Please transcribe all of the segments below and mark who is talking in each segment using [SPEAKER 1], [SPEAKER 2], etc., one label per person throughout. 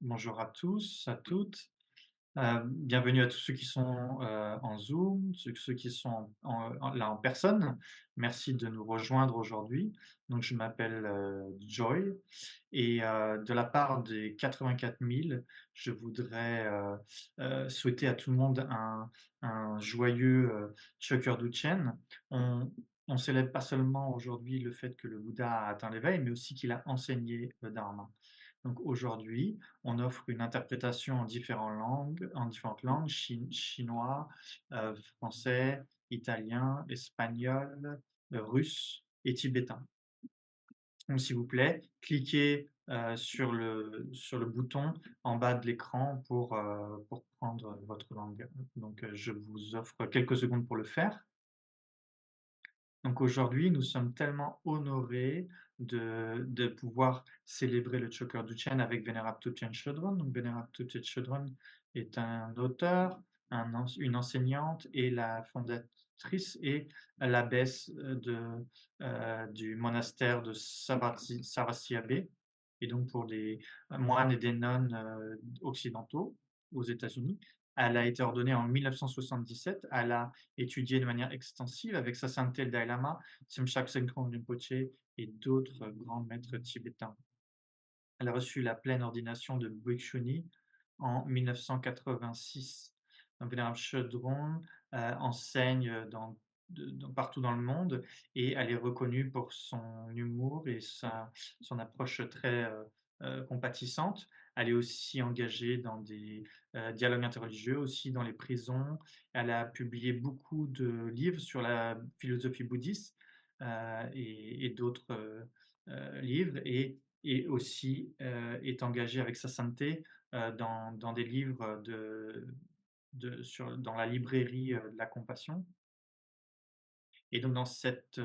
[SPEAKER 1] Bonjour à tous, à toutes. Bienvenue à tous ceux qui sont, en Zoom, ceux qui sont là en personne. Merci de nous rejoindre aujourd'hui. Donc je m'appelle, Joy et de la part des 84 000, je voudrais, souhaiter à tout le monde un joyeux, Choker Duchen. On on célèbre pas seulement aujourd'hui le fait que le Bouddha a atteint l'éveil, mais aussi qu'il a enseigné le dharma. Donc aujourd'hui, on offre une interprétation en différentes langues, chinois, français, italien, espagnol, russe et tibétain. Donc s'il vous plaît, cliquez, sur le bouton en bas de l'écran pour prendre votre langue. Donc, je vous offre quelques secondes pour le faire. Donc aujourd'hui, nous sommes tellement honorés de pouvoir célébrer le Choker Duchen avec Venerable Thupten Chodron. Donc Venerable Thupten Chodron est un auteur, une enseignante et la fondatrice et l'abbesse du monastère de Sarasvati. Et donc pour les moines et des nonnes occidentaux aux États-Unis. Elle a été ordonnée en 1977. Elle a étudié de manière extensive avec sa sainteté le Dalai Lama, Tsimsha Tsenkong Rinpoche et d'autres grands maîtres tibétains. Elle a reçu la pleine ordination de Bhikshuni en 1986. Donc Vénérable Chaudron enseigne partout dans le monde et elle est reconnue pour son humour et son approche très compatissante. Elle est aussi engagée dans des dialogues interreligieux, aussi dans les prisons. Elle a publié beaucoup de livres sur la philosophie bouddhiste et d'autres livres et aussi est engagée avec sa sainteté dans des livres dans la librairie de la compassion. Et donc dans cette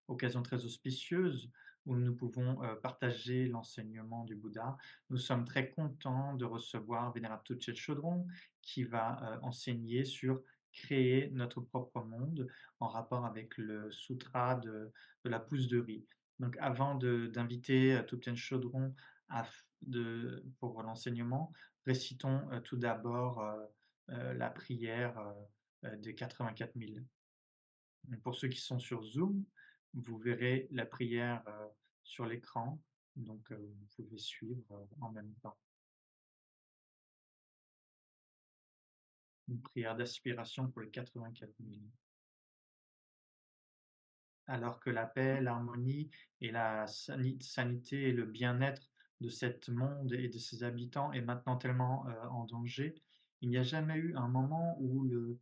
[SPEAKER 1] occasion très auspicieuse où nous pouvons partager l'enseignement du Bouddha, nous sommes très contents de recevoir Vénérable Tuche Chodron qui va enseigner sur créer notre propre monde en rapport avec le sutra de la pousse de riz. Donc avant d'inviter Thupten Chodron pour l'enseignement, récitons tout d'abord la prière des 84 000. Pour ceux qui sont sur Zoom, vous verrez la prière sur l'écran, donc vous pouvez suivre en même temps. Une prière d'aspiration pour les 84 000. Alors que la paix, l'harmonie et la sanité et le bien-être de cet monde et de ses habitants est maintenant tellement en danger, il n'y a jamais eu un moment où le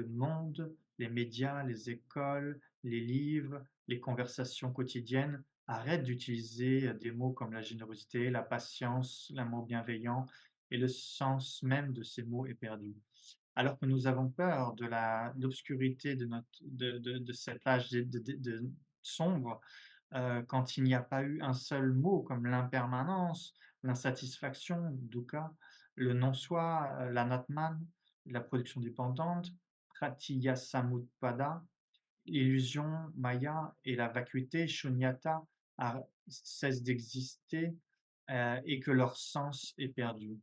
[SPEAKER 1] monde, les médias, les écoles, les livres, les conversations quotidiennes arrêtent d'utiliser des mots comme la générosité, la patience, l'amour bienveillant, et le sens même de ces mots est perdu. Alors que nous avons peur de l'obscurité de cet âge sombre, quand il n'y a pas eu un seul mot comme l'impermanence, l'insatisfaction, dukkha, le non-soi, l'anatman, la production dépendante, pratityasamutpada, l'illusion, maya et la vacuité, shunyata, cessent d'exister et que leur sens est perdu.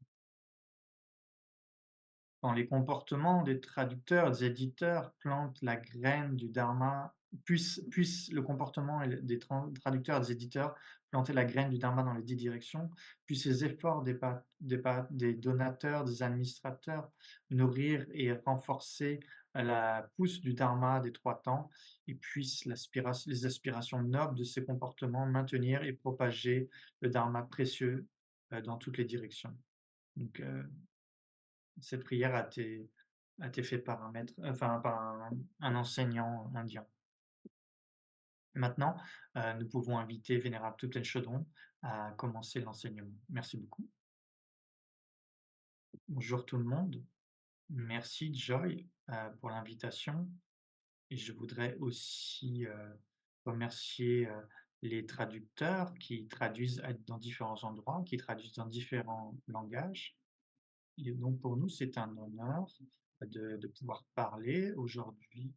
[SPEAKER 1] Quand les comportements des traducteurs, des éditeurs plantent la graine du dharma, puisse le comportement des traducteurs, des éditeurs planter la graine du dharma dans les 10 directions, puissent les efforts des donateurs, des administrateurs nourrir et renforcer la pousse du dharma des trois temps, et puissent les aspirations nobles de ces comportements maintenir et propager le dharma précieux dans toutes les directions. Donc, cette prière a été faite par un maître, enfin par un enseignant indien. Maintenant, nous pouvons inviter Vénérable Thupten Chodron à commencer l'enseignement. Merci beaucoup. Bonjour tout le monde. Merci Joy pour l'invitation et je voudrais aussi remercier les traducteurs qui traduisent dans différents endroits, qui traduisent dans différents langages. Et donc pour nous, c'est un honneur de pouvoir parler aujourd'hui,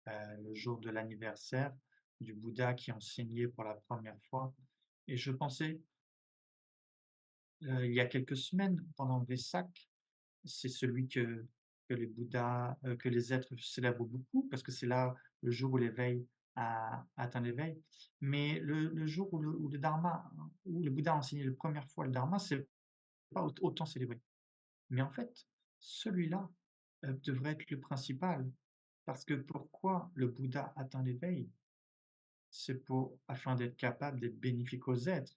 [SPEAKER 1] le jour de l'anniversaire du Bouddha qui enseignait pour la première fois. Et je pensais il y a quelques semaines, pendant le Vesak, c'est celui que les Bouddhas, que les êtres célèbrent beaucoup parce que c'est là le jour où l'éveil a atteint l'éveil. Mais le jour où le dharma, où le Bouddha a enseigné la première fois le dharma, c'est pas autant célébré. Mais en fait, celui-là, devrait être le principal parce que pourquoi le Bouddha atteint l'éveil? C'est pour afin d'être capable d'être bénéfique aux êtres.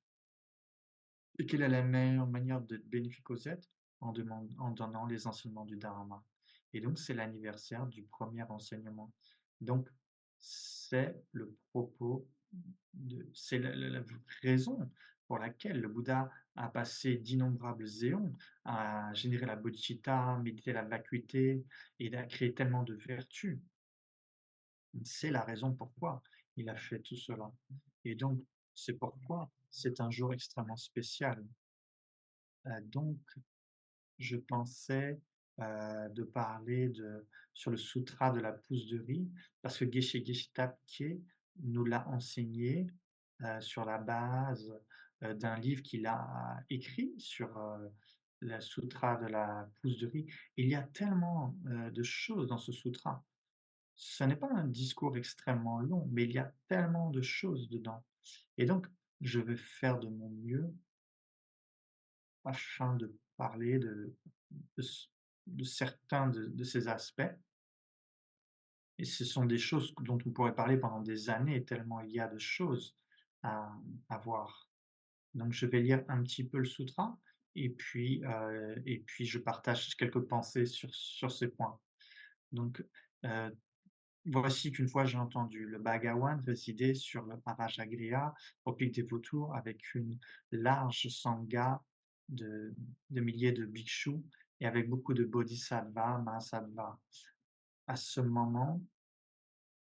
[SPEAKER 1] Et quelle est la meilleure manière d'être bénéfique aux êtres? En donnant les enseignements du dharma. Et donc c'est l'anniversaire du premier enseignement. Donc c'est le propos c'est la raison pour laquelle le Bouddha a passé d'innombrables éons à générer la bodhicitta, méditer la vacuité et il a créé tellement de vertus. C'est la raison pourquoi il a fait tout cela. Et donc c'est pourquoi c'est un jour extrêmement spécial. Donc je pensais, de parler sur le sutra de la pousse de riz, parce que Geshe-Geshe Thapké nous l'a enseigné, sur la base, d'un livre qu'il a écrit sur, le sutra de la pousse de riz. Il y a tellement, de choses dans ce sutra. Ce n'est pas un discours extrêmement long, mais il y a tellement de choses dedans et donc je vais faire de mon mieux afin de parler de c de certains de ces aspects et ce sont des choses dont on pourrait parler pendant des années tellement il y a de choses à à voir. Donc je vais lire un petit peu le sutra et puis je partage quelques pensées sur ces points. Donc, heu, voici qu'une fois j'ai entendu le Bhagawan résider sur le Parajagriha au pic des vautours avec une large sangha de milliers de bhikshus et avec beaucoup de bodhisattvas, mahasattvas. À ce moment,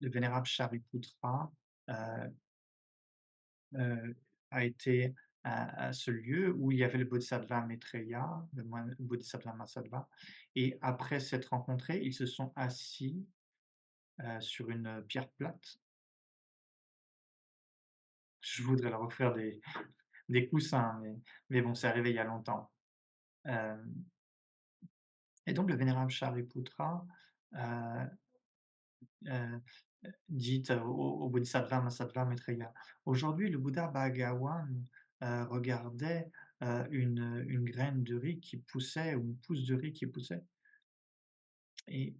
[SPEAKER 1] le vénérable Shariputra, heu heu, a été à ce lieu où il y avait le bodhisattva Maitreya, le moine bodhisattva Mahasatva et après s'être rencontrés, ils se sont assis, sur une pierre plate. Je voudrais leur offrir des coussins, mais bon, c'est arrivé il y a longtemps. Hem et donc le vénérable Shariputra, heu heu, dit au bodhisattva Mahasattva Maitreya: «Aujourd'hui, le Bouddha Bhagawan, regardait, une graine de riz qui poussait ou une pousse de riz qui poussait et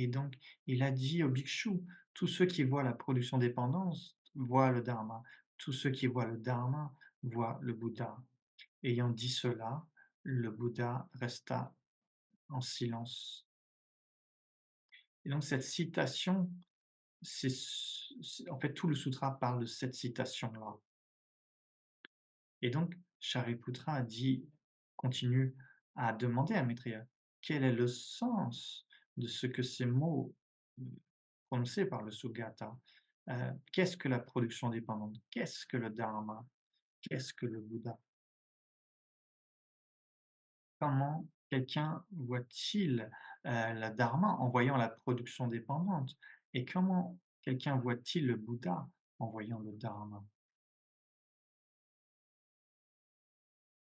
[SPEAKER 1] donc il a dit aux bhikshus: "Tous ceux qui voient la production dépendance voient le dharma. Tous ceux qui voient le dharma voient le Bouddha." Ayant dit cela, le Bouddha resta en silence. Et donc cette citation, c'est en fait, tout le sutra parle de cette citation-là. Et donc Shariputra a dit continue à demander à Maitreya: «Quel est le sens de ce que ces mots, prononcés par le Sugata? Qu'est-ce que la production dépendante? Qu'est-ce que le dharma? Qu'est-ce que le Bouddha?» Comment quelqu'un voit-il, la dharma en voyant la production dépendante? Et comment quelqu'un voit-il le Bouddha en voyant le dharma?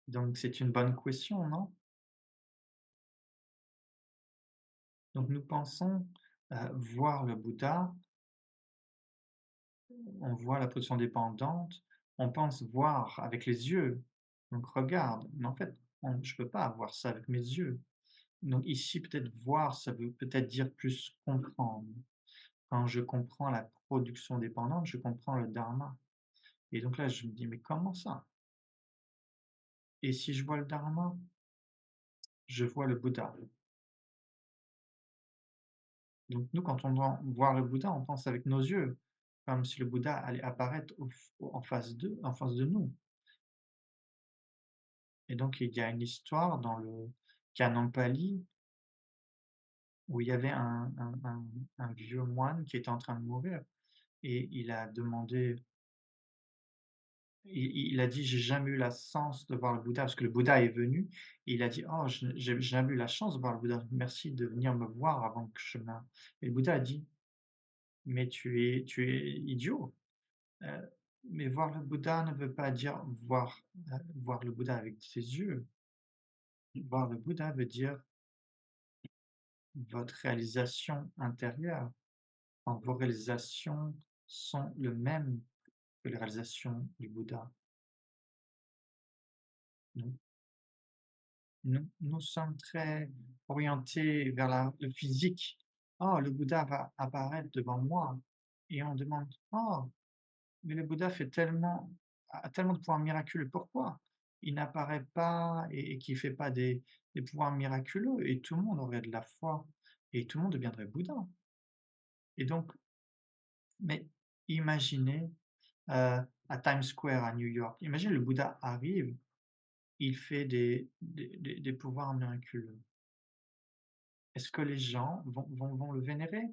[SPEAKER 1] Donc c'est une bonne question, non? Donc nous pensons, voir le Bouddha, on voit la production dépendante, on pense voir avec les yeux, donc regarde, mais en fait, je peux pas voir ça avec mes yeux. Donc ici, peut-être voir, ça veut peut-être dire plus comprendre. Quand je comprends la production dépendante, je comprends le dharma. Et donc là, je me dis: «Mais comment ça? Et si je vois le dharma, je vois le Bouddha». Donc nous, quand on doit voir le Bouddha, on pense avec nos yeux, comme si le Bouddha allait apparaître en face de nous. Et donc il y a une histoire dans le Canon Pali où il y avait un vieux moine qui était en train de mourir et il a demandé il a dit: «J'ai jamais eu la chance de voir le Bouddha», parce que le Bouddha est venu et il a dit: «Oh, je j'ai jamais eu la chance de voir le Bouddha. Merci de venir me voir avant que je meure». Et le Bouddha a dit: «Mais tu es idiot, heu, mais voir le Bouddha ne veut pas dire voir, voir le Bouddha avec ses yeux. Voir le Bouddha veut dire votre réalisation intérieure. Quand vos réalisations sont le même que les réalisations du Bouddha. Nous, nous sommes très orientés vers le physique. Oh, le Bouddha va apparaître devant moi. Et on demande, oh, mais le Bouddha a tellement de pouvoirs miraculeux. Pourquoi il n'apparaît pas et qu'il ne fait pas des pouvoirs miraculeux et tout le monde aurait de la foi et tout le monde deviendrait Bouddha. Et donc, mais imaginez à Times Square à New York, imagine le Bouddha arrive, il fait des pouvoirs miraculeux. Est-ce que les gens vont le vénérer?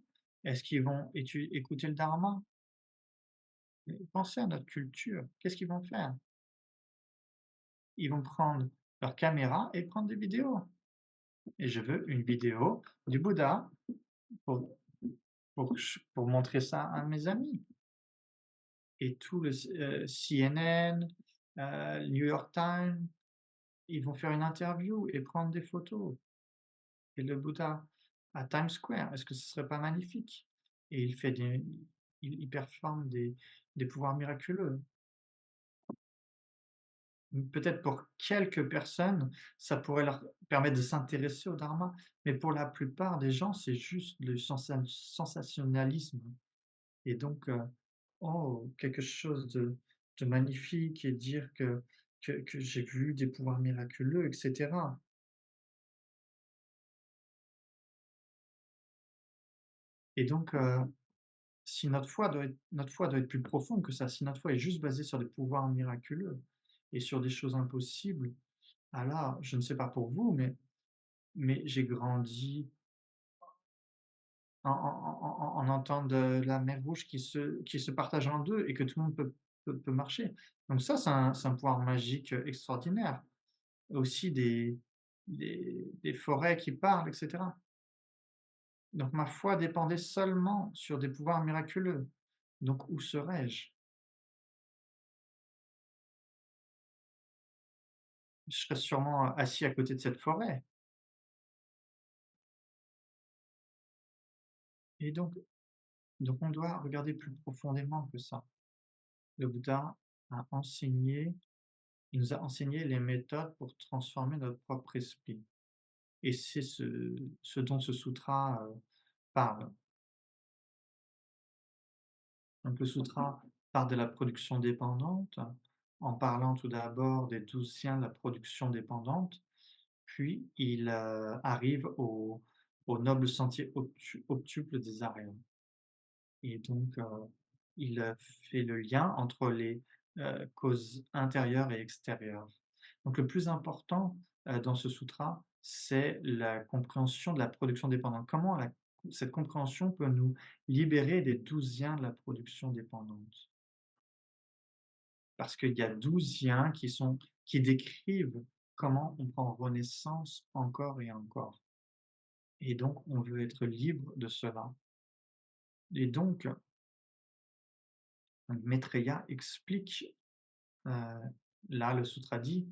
[SPEAKER 1] Est-ce qu'ils vont écouter le dharma? Mais pensez à notre culture, qu'est-ce qu'ils vont faire? Ils vont prendre leur caméra et prendre des vidéos. Et je veux une vidéo du Bouddha pour, pour montrer ça à mes amis. Et tout le CNN, New York Times, ils vont faire une interview et prendre des photos. Et le Bouddha à Times Square, est-ce que ce serait pas magnifique? Et il performe des pouvoirs miraculeux. Peut-être pour quelques personnes, ça pourrait leur permettre de s'intéresser au dharma, mais pour la plupart des gens, c'est juste le sensationnalisme et donc oh, quelque chose de magnifique et dire que j'ai vu des pouvoirs miraculeux et cetera. Et donc si notre foi doit être plus profonde que ça, si notre foi est juste basée sur des pouvoirs miraculeux et sur des choses impossibles, alors je ne sais pas pour vous, mais j'ai grandi en entend de la mer Rouge qui se partage en 2 et que tout le monde peut marcher. Donc ça, c'est un pouvoir magique, extraordinaire. Aussi des forêts qui parlent et cetera. Donc ma foi dépendait seulement sur des pouvoirs miraculeux. Donc où serais-je? Je serais sûrement assis à côté de cette forêt et donc on doit regarder plus profondément que ça. Le Bouddha a enseigné il nous a enseigné les méthodes pour transformer notre propre esprit. Et c'est ce dont ce sutra, parle. Donc le sutra parle de la production dépendante, en parlant tout d'abord des 12 siens de la production dépendante, puis il, arrive au noble sentier octuple des Aryas. Et donc, il, fait le lien entre les, causes intérieures et extérieures. Donc le plus important, dans ce sutra, c'est la compréhension de la production dépendante. Comment cette compréhension peut nous libérer des 12 de la production dépendante? Parce qu'il y a 12 qui décrivent comment on prend renaissance encore et encore. Et donc on veut être libre de cela. Et donc Maitreya explique, heu, là, le sutra dit: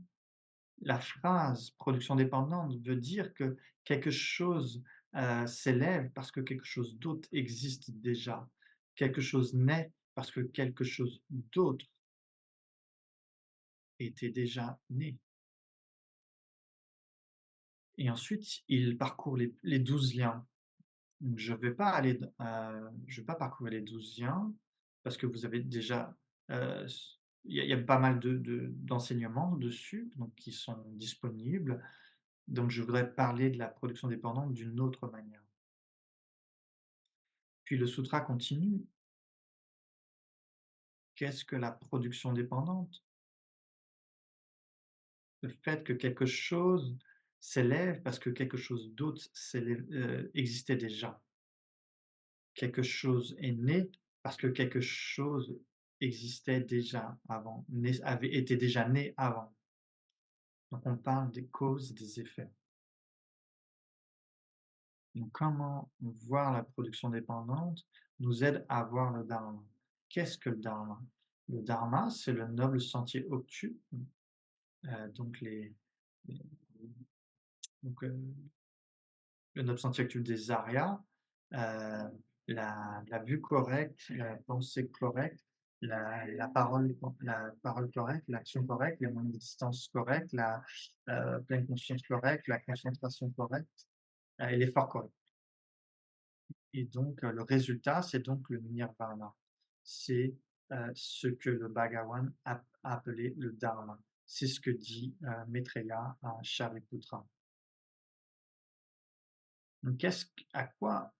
[SPEAKER 1] «La phrase production dépendante veut dire que quelque chose, s'élève parce que quelque chose d'autre existe déjà. Quelque chose naît parce que quelque chose d'autre était déjà né». Et ensuite, il parcourt les 12 liens. Donc je vais pas parcourir les 12 liens parce que vous avez déjà, il y a pas mal d'enseignements dessus, donc qui sont disponibles. Donc je voudrais parler de la production dépendante d'une autre manière. Puis le sutra continue: «Qu'est-ce que la production dépendante? Le fait que quelque chose s'élève parce que quelque chose d'autre existait déjà. Quelque chose est né parce que quelque chose existait déjà avant, avait été déjà né avant». Donc on parle des causes et des effets. Donc comment voir la production dépendante nous aide à voir le dharma. Qu'est-ce que le dharma? Le dharma, c'est le noble sentier octuple donc les donc, le 9 centième des arias, la vue correcte, la pensée correcte, la parole correcte, l'action correcte, les moyens de distance corrects, la, pleine conscience correcte, la concentration correcte, et l'effort correct. Et donc, le résultat, c'est donc le nirvana. C'est, ce que le Bhagavan a appelé le dharma. C'est ce que dit, Maitreya à Shariputra. Donc à quoi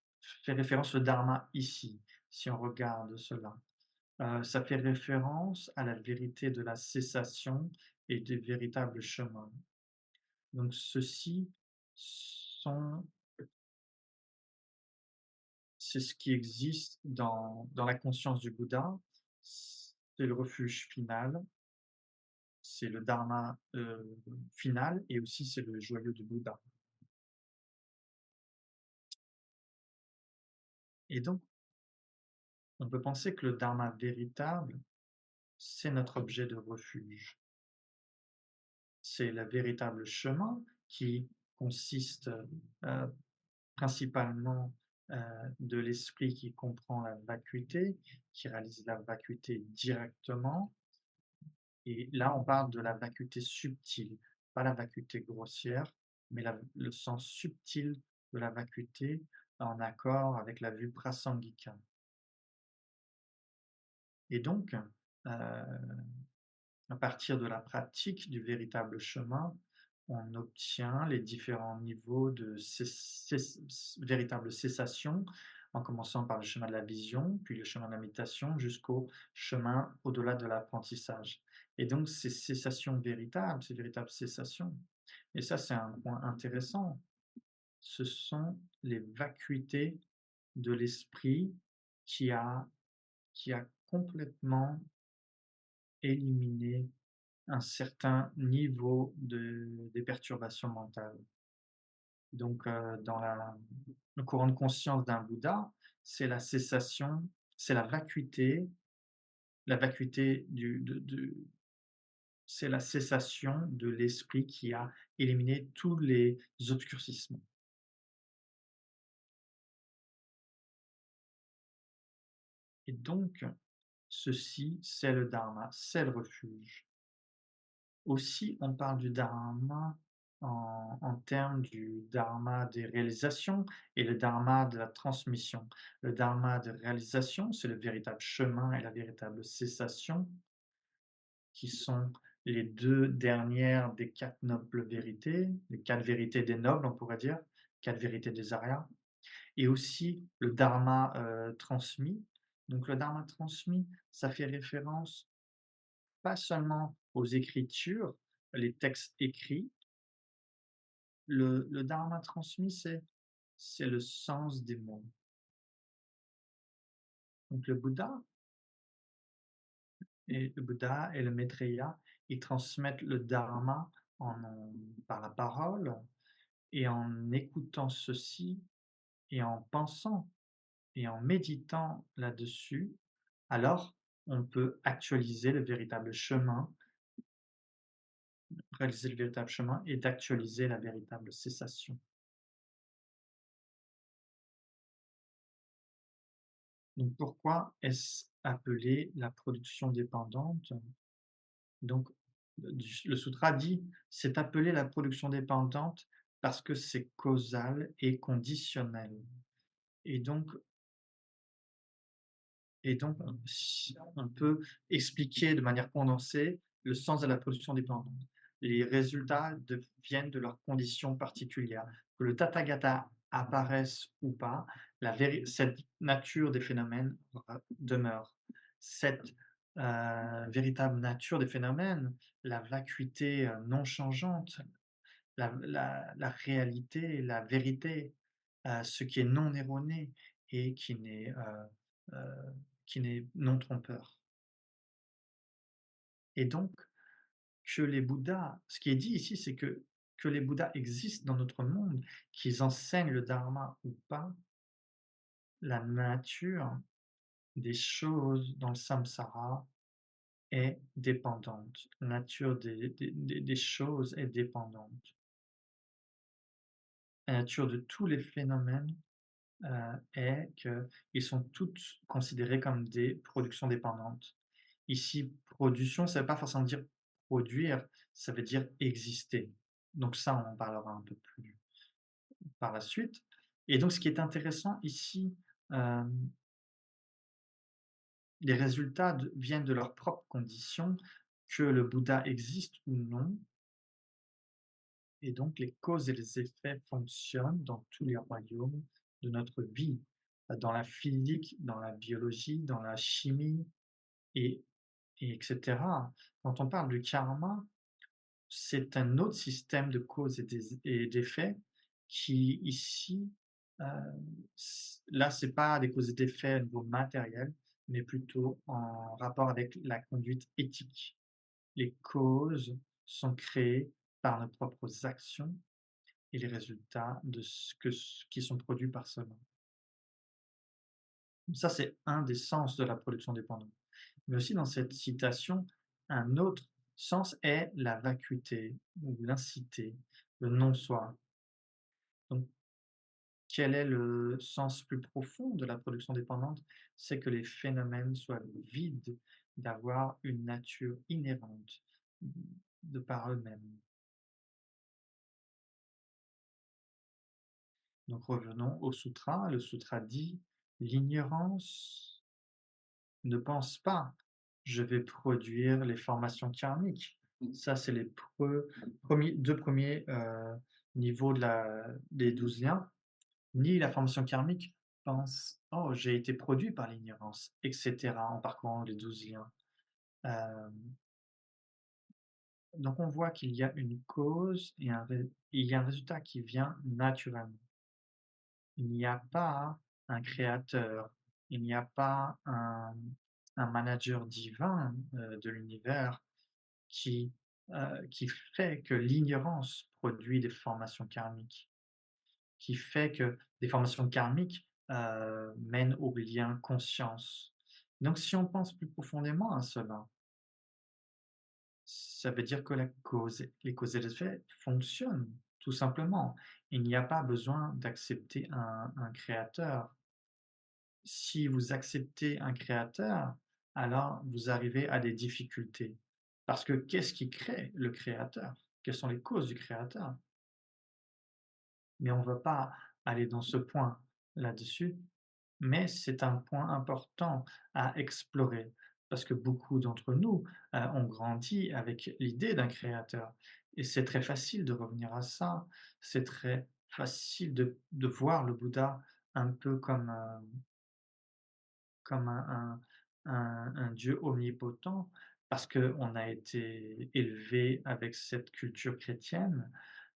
[SPEAKER 1] fait référence le dharma ici, si on regarde cela? Ça fait référence à la vérité de la cessation et des véritables chemins. Donc ceux-ci sont c'est ce qui existe dans la conscience du Bouddha, c'est le refuge final, c'est le dharma, final et aussi c'est le joyau du Bouddha. Et donc on peut penser que le dharma véritable, c'est notre objet de refuge. C'est le véritable chemin qui consiste, heu, principalement, heu, de l'esprit qui comprend la vacuité, qui réalise la vacuité directement et là, on parle de la vacuité subtile, pas la vacuité grossière, mais le sens subtil de la vacuité en accord avec la vue prasangika et donc, à partir de la pratique du véritable chemin, on obtient les différents niveaux de véritable cessation, en commençant par le chemin de la vision, puis le chemin de la méditation, jusqu'au chemin au-delà de l'apprentissage. Et donc ces cessations véritables, ces véritables cessations, et ça c'est un point intéressant, ce sont les vacuités de l'esprit qui a, qui a complètement éliminé un certain niveau des perturbations mentales. Donc, dans le courant de conscience d'un Bouddha, c'est la cessation, c'est la vacuité c'est la cessation de l'esprit qui a éliminé tous les obscurcissements. Et donc, ceci, c'est le dharma, c'est le refuge. Aussi, on parle du dharma en termes du dharma des réalisations et le dharma de la transmission. Le dharma de réalisation, c'est le véritable chemin et la véritable cessation, qui sont les 2 dernières des 4 nobles vérités, les 4 vérités des nobles, on pourrait dire, 4 vérités des Aryas et aussi le dharma, transmis. Donc le dharma transmis, ça fait référence pas seulement aux écritures, les textes écrits. Le dharma transmis, c'est le sens des mots. Donc le Bouddha et le Maitreya, ils transmettent le dharma par la parole et en écoutant ceci et en pensant et en méditant là-dessus, alors on peut actualiser le véritable chemin, réaliser le véritable chemin et d'actualiser la véritable cessation. Donc pourquoi est-ce appelé la production dépendante? Donc le sutra dit: «C'est appelé la production dépendante parce que c'est causal et conditionnel» et donc on peut expliquer de manière condensée le sens de la production dépendante. Les résultats viennent de leurs conditions particulières. Que le Tathagata apparaisse ou pas, cette nature des phénomènes demeure. Cette véritable nature des phénomènes, la vacuité non changeante, la réalité, la vérité, ce qui est non erroné et qui n'est non trompeur. Et donc, que les Bouddhas, ce qui est dit ici, c'est que les Bouddhas existent dans notre monde, qu'ils enseignent le dharma ou pas, la nature des choses dans le samsara est dépendante. La nature des choses est dépendante. La nature de tous les phénomènes, est qu'ils sont toutes considérés comme des productions dépendantes. Ici, production, ça ne veut pas forcément dire produire, ça veut dire exister. Donc ça, on en parlera un peu plus par la suite. Et donc ce qui est intéressant ici, hem, les résultats viennent de leurs propres conditions, que le Bouddha existe ou non, et donc les causes et les effets fonctionnent dans tous les royaumes de notre vie, dans la physique, dans la biologie, dans la chimie et etc. Quand on parle du karma, c'est un autre système de causes et d'effets qui ici, heu, là, c'est pas des causes et d'effets au niveau matériel, mais plutôt en rapport avec la conduite éthique. Les causes sont créées par nos propres actions et les résultats de ce qui sont produits par cela. Ça, c'est un des sens de la production dépendante. Mais aussi dans cette citation, un autre sens est la vacuité ou l'incité, le non-soi. Donc, quel est le sens plus profond de la production dépendante? C'est que les phénomènes soient vides d'avoir une nature inhérente de par eux-mêmes. Donc revenons au sutra. Le sutra dit: «L'ignorance ne pense pas, je vais produire les formations karmiques». Ça, c'est les 2 premiers niveaux des 12 liens. Ni la formation karmique pense: «Oh, j'ai été produit par l'ignorance» et cetera, en parcourant les 12 liens. Hem, donc on voit qu'il y a une cause et il y a un résultat qui vient naturellement. Il n'y a pas un créateur, il n'y a pas un manager divin, de l'univers qui, qui fait que l'ignorance produit des formations karmiques, qui fait que des formations karmiques, mènent au lien conscience. Donc si on pense plus profondément à cela, ça veut dire que les causes et les effets fonctionnent, tout simplement. Il n'y a pas besoin d'accepter un créateur. Si vous acceptez un créateur, alors vous arrivez à des difficultés. Parce que qu'est-ce qui crée le créateur? Quelles sont les causes du créateur? Mais on ne va pas aller dans ce point là-dessus, mais c'est un point important à explorer parce que beaucoup d'entre nous, ont grandi avec l'idée d'un créateur et c'est très facile de revenir à ça. C'est très facile de voir le Bouddha un peu comme un Dieu omnipotent parce qu'on a été élevé avec cette culture chrétienne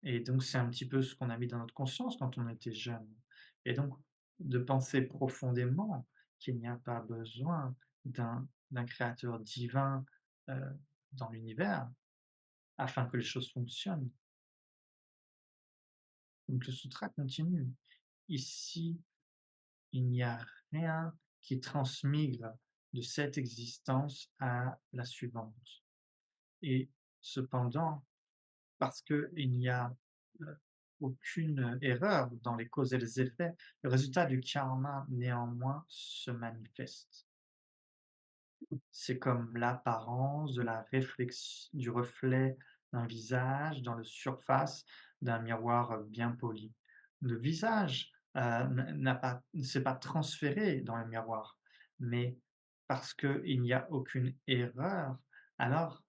[SPEAKER 1] et donc c'est un petit peu ce qu'on a mis dans notre conscience quand on était jeune et donc de penser profondément qu'il n'y a pas besoin d'un créateur divin, heu, dans l'univers afin que les choses fonctionnent. Donc le sutra continue: «Ici, il n'y a rien qui transmigre de cette existence à la suivante. Et cependant, parce qu'il n'y a aucune erreur dans les causes et les effets, le résultat du karma néanmoins se manifeste. C'est comme l'apparence de la du reflet d'un visage dans la surface d'un miroir bien poli. Le visage ne s'est pas transféré dans le miroir, mais parce qu'il n'y a aucune erreur, alors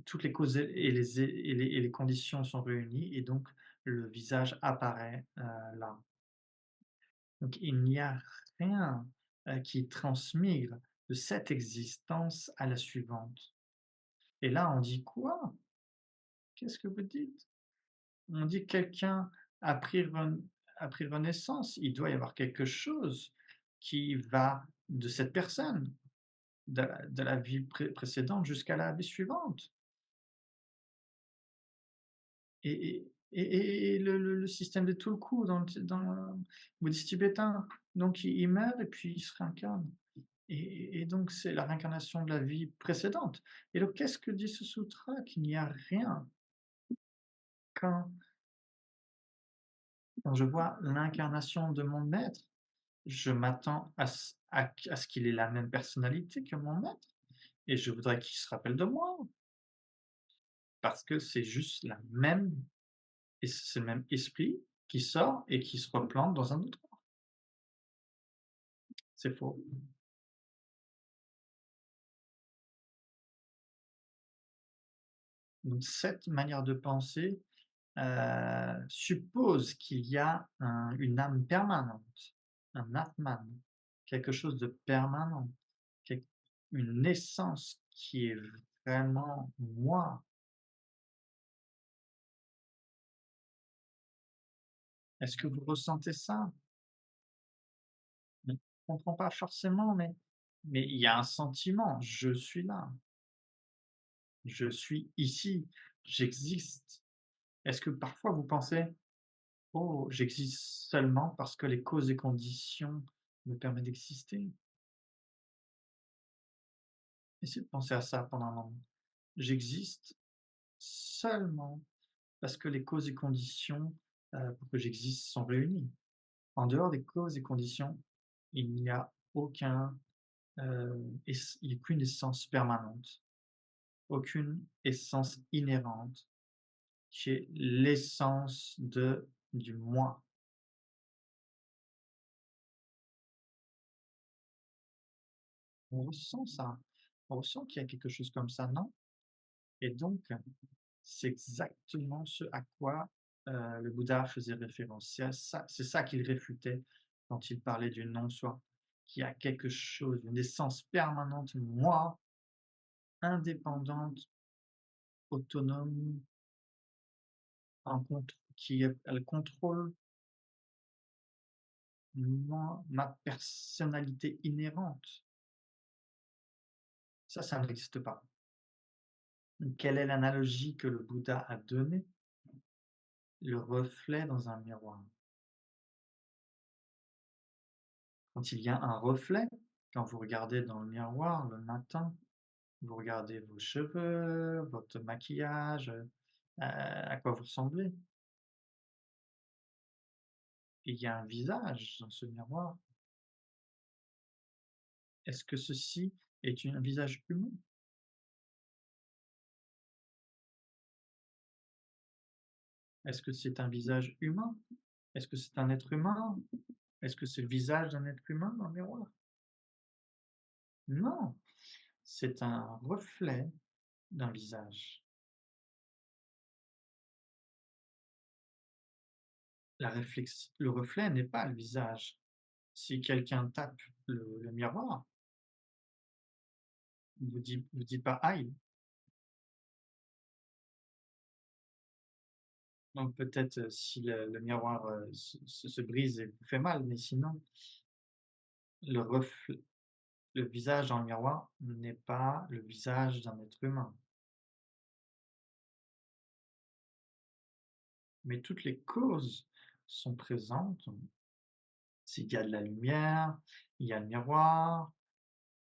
[SPEAKER 1] toutes les causes et les conditions sont réunies et donc le visage apparaît là. Donc il n'y a rien qui transmigre de cette existence à la suivante. Et là, on dit quoi? Qu'est-ce que vous dites? On dit que quelqu'un a a pris renaissance. Il doit y avoir quelque chose qui va de cette personne, de la vie précédente jusqu'à la vie suivante. Et le système de Tulku dans le bouddhisme tibétain, donc il meurt et puis il se réincarne. et donc c'est la réincarnation de la vie précédente. Et donc qu'est-ce que dit ce sutra? Qu'il n'y a rien. Quand je vois l'incarnation de mon maître, je m'attends à ce qu'il ait la même personnalité que mon maître et je voudrais qu'il se rappelle de moi parce que c'est juste la même et c'est le même esprit qui sort et qui se replante dans un autre corps. C'est faux. Donc cette manière de penser, suppose qu'il y a une âme permanente, un Atman, quelque chose de permanent, quel une essence qui est vraiment moi. Est-ce que vous ressentez ça? On ne comprend pas forcément, mais il y a un sentiment: «Je suis là, je suis ici, j'existe». Est-ce que parfois vous pensez: «Oh, j'existe seulement parce que les causes et conditions me permettent d'exister»? Essayez de penser à ça pendant un moment. J'existe seulement parce que les causes et conditions, pour que j'existe sont réunies. En dehors des causes et conditions, il n'y a aucun, il n'y a aucune essence permanente, aucune essence inhérente qui est l'essence du moi. On ressent ça, on ressent qu'il y a quelque chose comme ça, non? Et donc, c'est exactement ce à quoi, le Bouddha faisait référence. C'est ça qu'il réfutait quand il parlait du non-soi, qu'il y a quelque chose, une essence permanente, moi, indépendante, autonome, elle contrôle ma personnalité inhérente. Ça n'existe pas. Quelle est l'analogie que le Bouddha a donnée? Le reflet dans un miroir. Quand il y a un reflet, quand vous regardez dans le miroir le matin, vous regardez vos cheveux, votre maquillage, à quoi vous ressemblez. Il y a un visage dans ce miroir. Est-ce que ceci est un visage humain? Est-ce que c'est un visage humain? Est-ce que c'est un être humain? Est-ce que c'est le visage d'un être humain dans le miroir? Non, c'est un reflet d'un visage. Le reflet n'est pas le visage. Si quelqu'un tape le miroir, vous dites pas: «Aïe». Donc peut-être, si le miroir, se brise et vous fait mal, mais sinon, le refl le visage dans le miroir n'est pas le visage d'un être humain. Mais toutes les causes sont présentes. S'il y a de la lumière, il y a le miroir,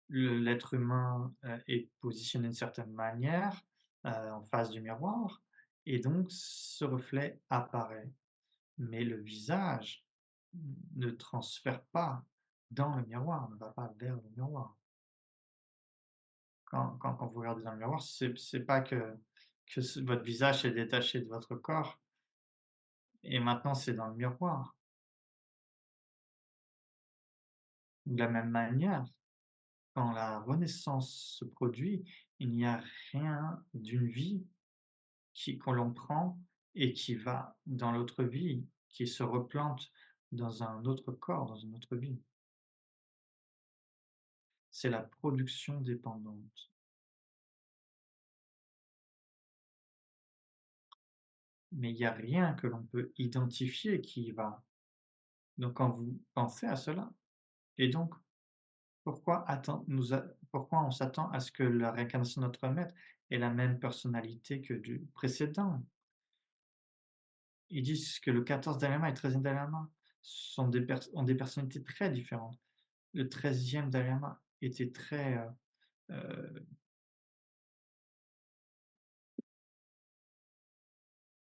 [SPEAKER 1] l'être humain, est positionné d'une certaine manière, en face du miroir et donc ce reflet apparaît. Mais le visage ne transfère pas dans le miroir, ne va pas vers le miroir. Quand vous regardez dans le miroir, c'est pas que votre visage est détaché de votre corps et maintenant c'est dans le miroir. De la même manière, quand la renaissance se produit, il n'y a rien d'une vie qu'on l'on prend et qui va dans l'autre vie, qui se replante dans un autre corps, dans une autre vie. C'est la production dépendante. Mais il n'y a rien que l'on peut identifier qui y va. Donc quand vous pensez à cela et donc pourquoi on s'attend à ce que la réincarnation de notre maître ait la même personnalité que du précédent? Ils disent que le 14e Dalai Lama et le 13e Dalai Lama ont des personnalités très différentes. Le 13e Dalai Lama était très, heu,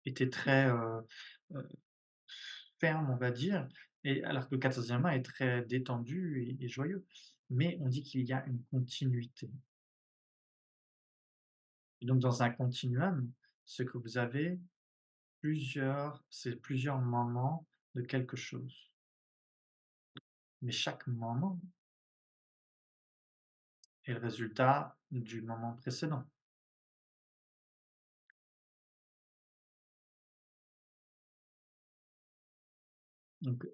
[SPEAKER 1] était très, heu, ferme, on va dire, et alors que le 14e est très détendu et joyeux. Mais on dit qu'il y a une continuité, et donc dans un continuum, ce que vous avez, plusieurs moments de quelque chose. Mais chaque moment est le résultat du moment précédent. Donc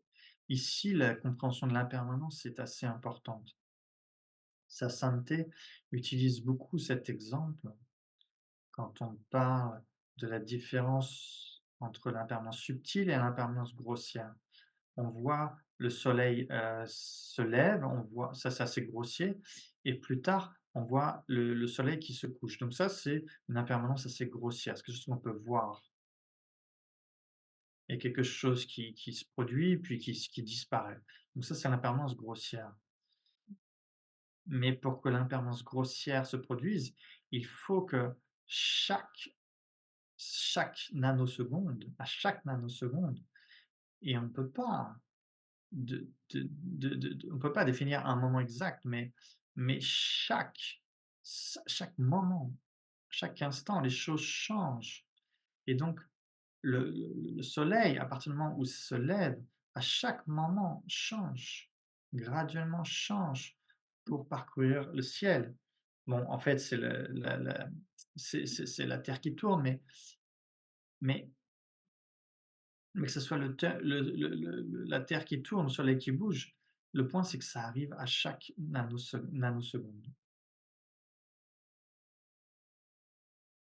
[SPEAKER 1] ici, la compréhension de l'impermanence est assez importante. Sa sainteté utilise beaucoup cet exemple quand on parle de la différence entre l'impermanence subtile et l'impermanence grossière. On voit le soleil, se lève, on voit ça, c'est assez grossier, et plus tard, on voit le soleil qui se couche. Donc ça, c'est une impermanence assez grossière, c'est quelque chose qu'on peut voir, et quelque chose qui se produit puis qui disparaît. Donc ça, c'est l'impermanence grossière. Mais pour que l'impermanence grossière se produise, il faut que chaque chaque nanoseconde, à chaque nanoseconde, et on ne peut pas on peut pas définir un moment exact, mais chaque moment, chaque instant, les choses changent, et donc le soleil, à partir du moment où il se lève, à chaque moment change, graduellement change pour parcourir le ciel. Bon, en fait, c'est le la c'est la Terre qui tourne, mais mais que ce soit le te le la Terre qui tourne, le soleil qui bouge, le point, c'est que ça arrive à chaque nanoseconde,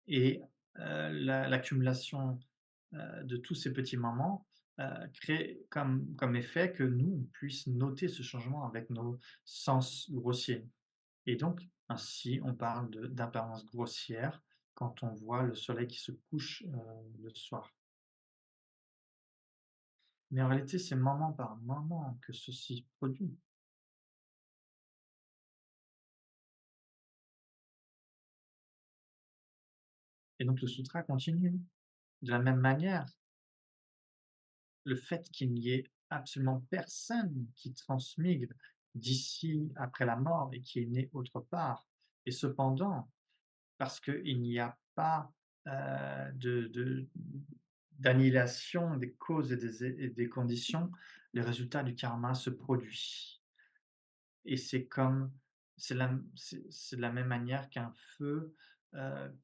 [SPEAKER 1] et l'accumulation, de tous ces petits moments, crée comme effet que nous, on puisse noter ce changement avec nos sens grossiers, et donc ainsi, on parle de d'impermanence grossière quand on voit le soleil qui se couche, le soir. Mais en réalité, c'est moment par moment que ceci produit, et donc le sutra continue. De la même manière, le fait qu'il n'y ait absolument personne qui transmigre d'ici après la mort et qui est né autre part, et cependant, parce qu'il n'y a pas, d'annihilation des causes et des conditions, le résultat du karma se produit, et c'est de la même manière qu'un feu, heu,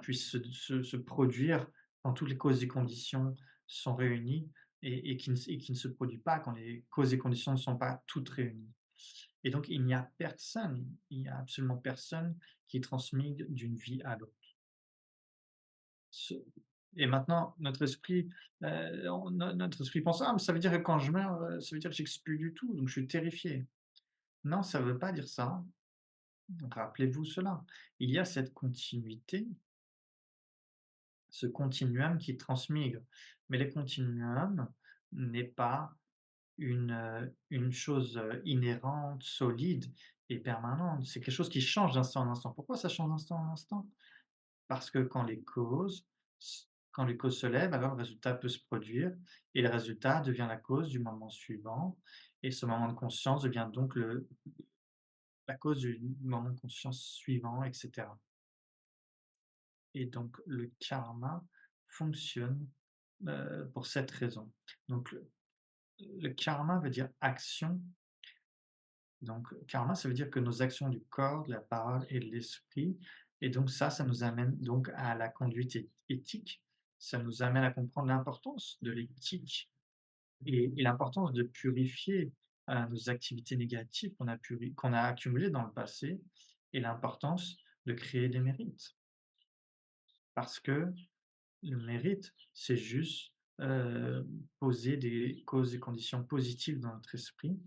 [SPEAKER 1] puisse se produire quand toutes les causes et conditions sont réunies, et qui ne se produit pas quand les causes et conditions ne sont pas toutes réunies. Et donc il n'y a absolument personne qui transmigre d'une vie à l'autre. Ce Et maintenant notre esprit pense: «Ah, mais ça veut dire que quand je meurs, ça veut dire que j'existe plus du tout, donc je suis terrifié». Non, ça ne veut pas dire ça. Donc rappelez-vous cela. Il y a cette continuité, ce continuum qui transmigre. Mais le continuum n'est pas une chose, inhérente, solide et permanente. C'est quelque chose qui change d'instant en instant. Pourquoi ça change d'instant en instant? Parce que quand les causes se lèvent, alors le résultat peut se produire, et le résultat devient la cause du moment suivant, et ce moment de conscience devient donc la cause du moment de conscience suivant, et cetera. Et donc le karma fonctionne, pour cette raison. Donc le karma veut dire action, donc karma, ça veut dire que nos actions du corps, de la parole et de l'esprit, et donc ça nous amène donc à la conduite éthique. Ça nous amène à comprendre l'importance de l'éthique, et l'importance de purifier, nos activités négatives qu'on a accumulées dans le passé, et l'importance de créer des mérites. Parce que le mérite, c'est juste, poser des causes et conditions positives dans notre esprit.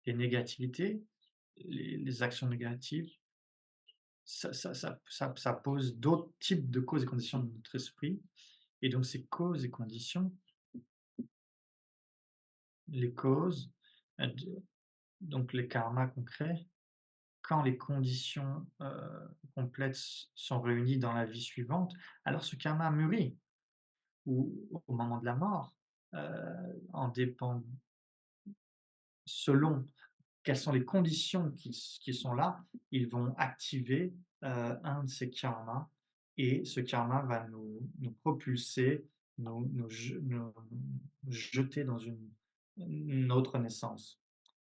[SPEAKER 1] Les négativités, les actions négatives, ça pose d'autres types de causes et conditions dans notre esprit, et donc ces causes et conditions, les causes, Donc les karmas concrets, quand les conditions, complètes sont réunies dans la vie suivante, alors ce karma mûrit ou au moment de la mort, en dépend selon quelles sont les conditions qui sont là, ils vont activer, un de ces karmas et ce karma va nous propulser, nous jeter dans une autre naissance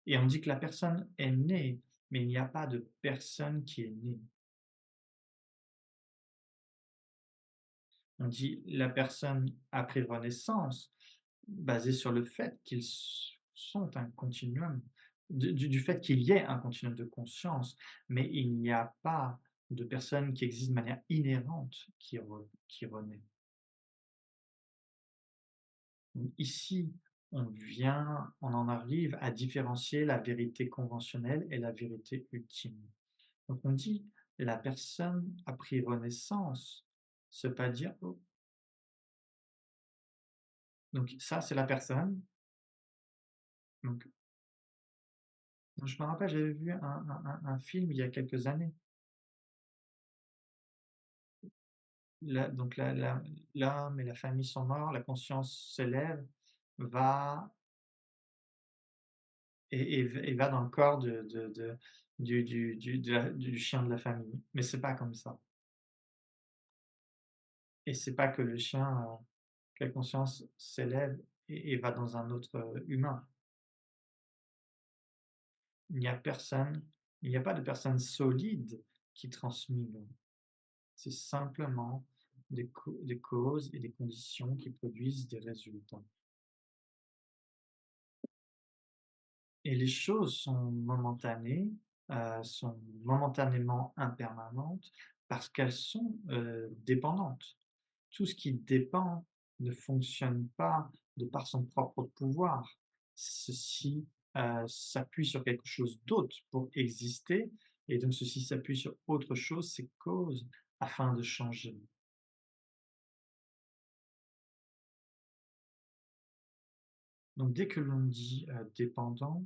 [SPEAKER 1] et on dit que la personne est née, mais il n'y a pas de personne qui est née. On dit la personne a pris renaissance, basé sur le fait qu'ils sont un continuum, du fait qu'il y ait un continuum de conscience, mais il n'y a pas de personne qui existe de manière inhérente qui renaît. Donc ici, on en arrive à différencier la vérité conventionnelle et la vérité ultime. Donc on dit la personne a pris renaissance, c'est pas dire oh, donc ça c'est la personne. Donc je me rappelle, j'avais vu un film il y a quelques années. L'homme et la famille sont morts, la conscience s'élève, va et va dans le corps du chien de la famille. Mais c'est pas comme ça. Et c'est pas que le chien, que la conscience s'élève et va dans un autre, humain. Il n'y a personne il n'y a pas de personne solide qui transmigre. C'est simplement des causes et des conditions qui produisent des résultats. Et les choses sont momentanément impermanentes parce qu'elles sont, dépendantes. Tout ce qui dépend ne fonctionne pas de par son propre pouvoir. Ceci, s'appuie sur quelque chose d'autre pour exister et donc ceci s'appuie sur autre chose, ses causes, afin de changer. Donc dès que l'on dit, dépendant,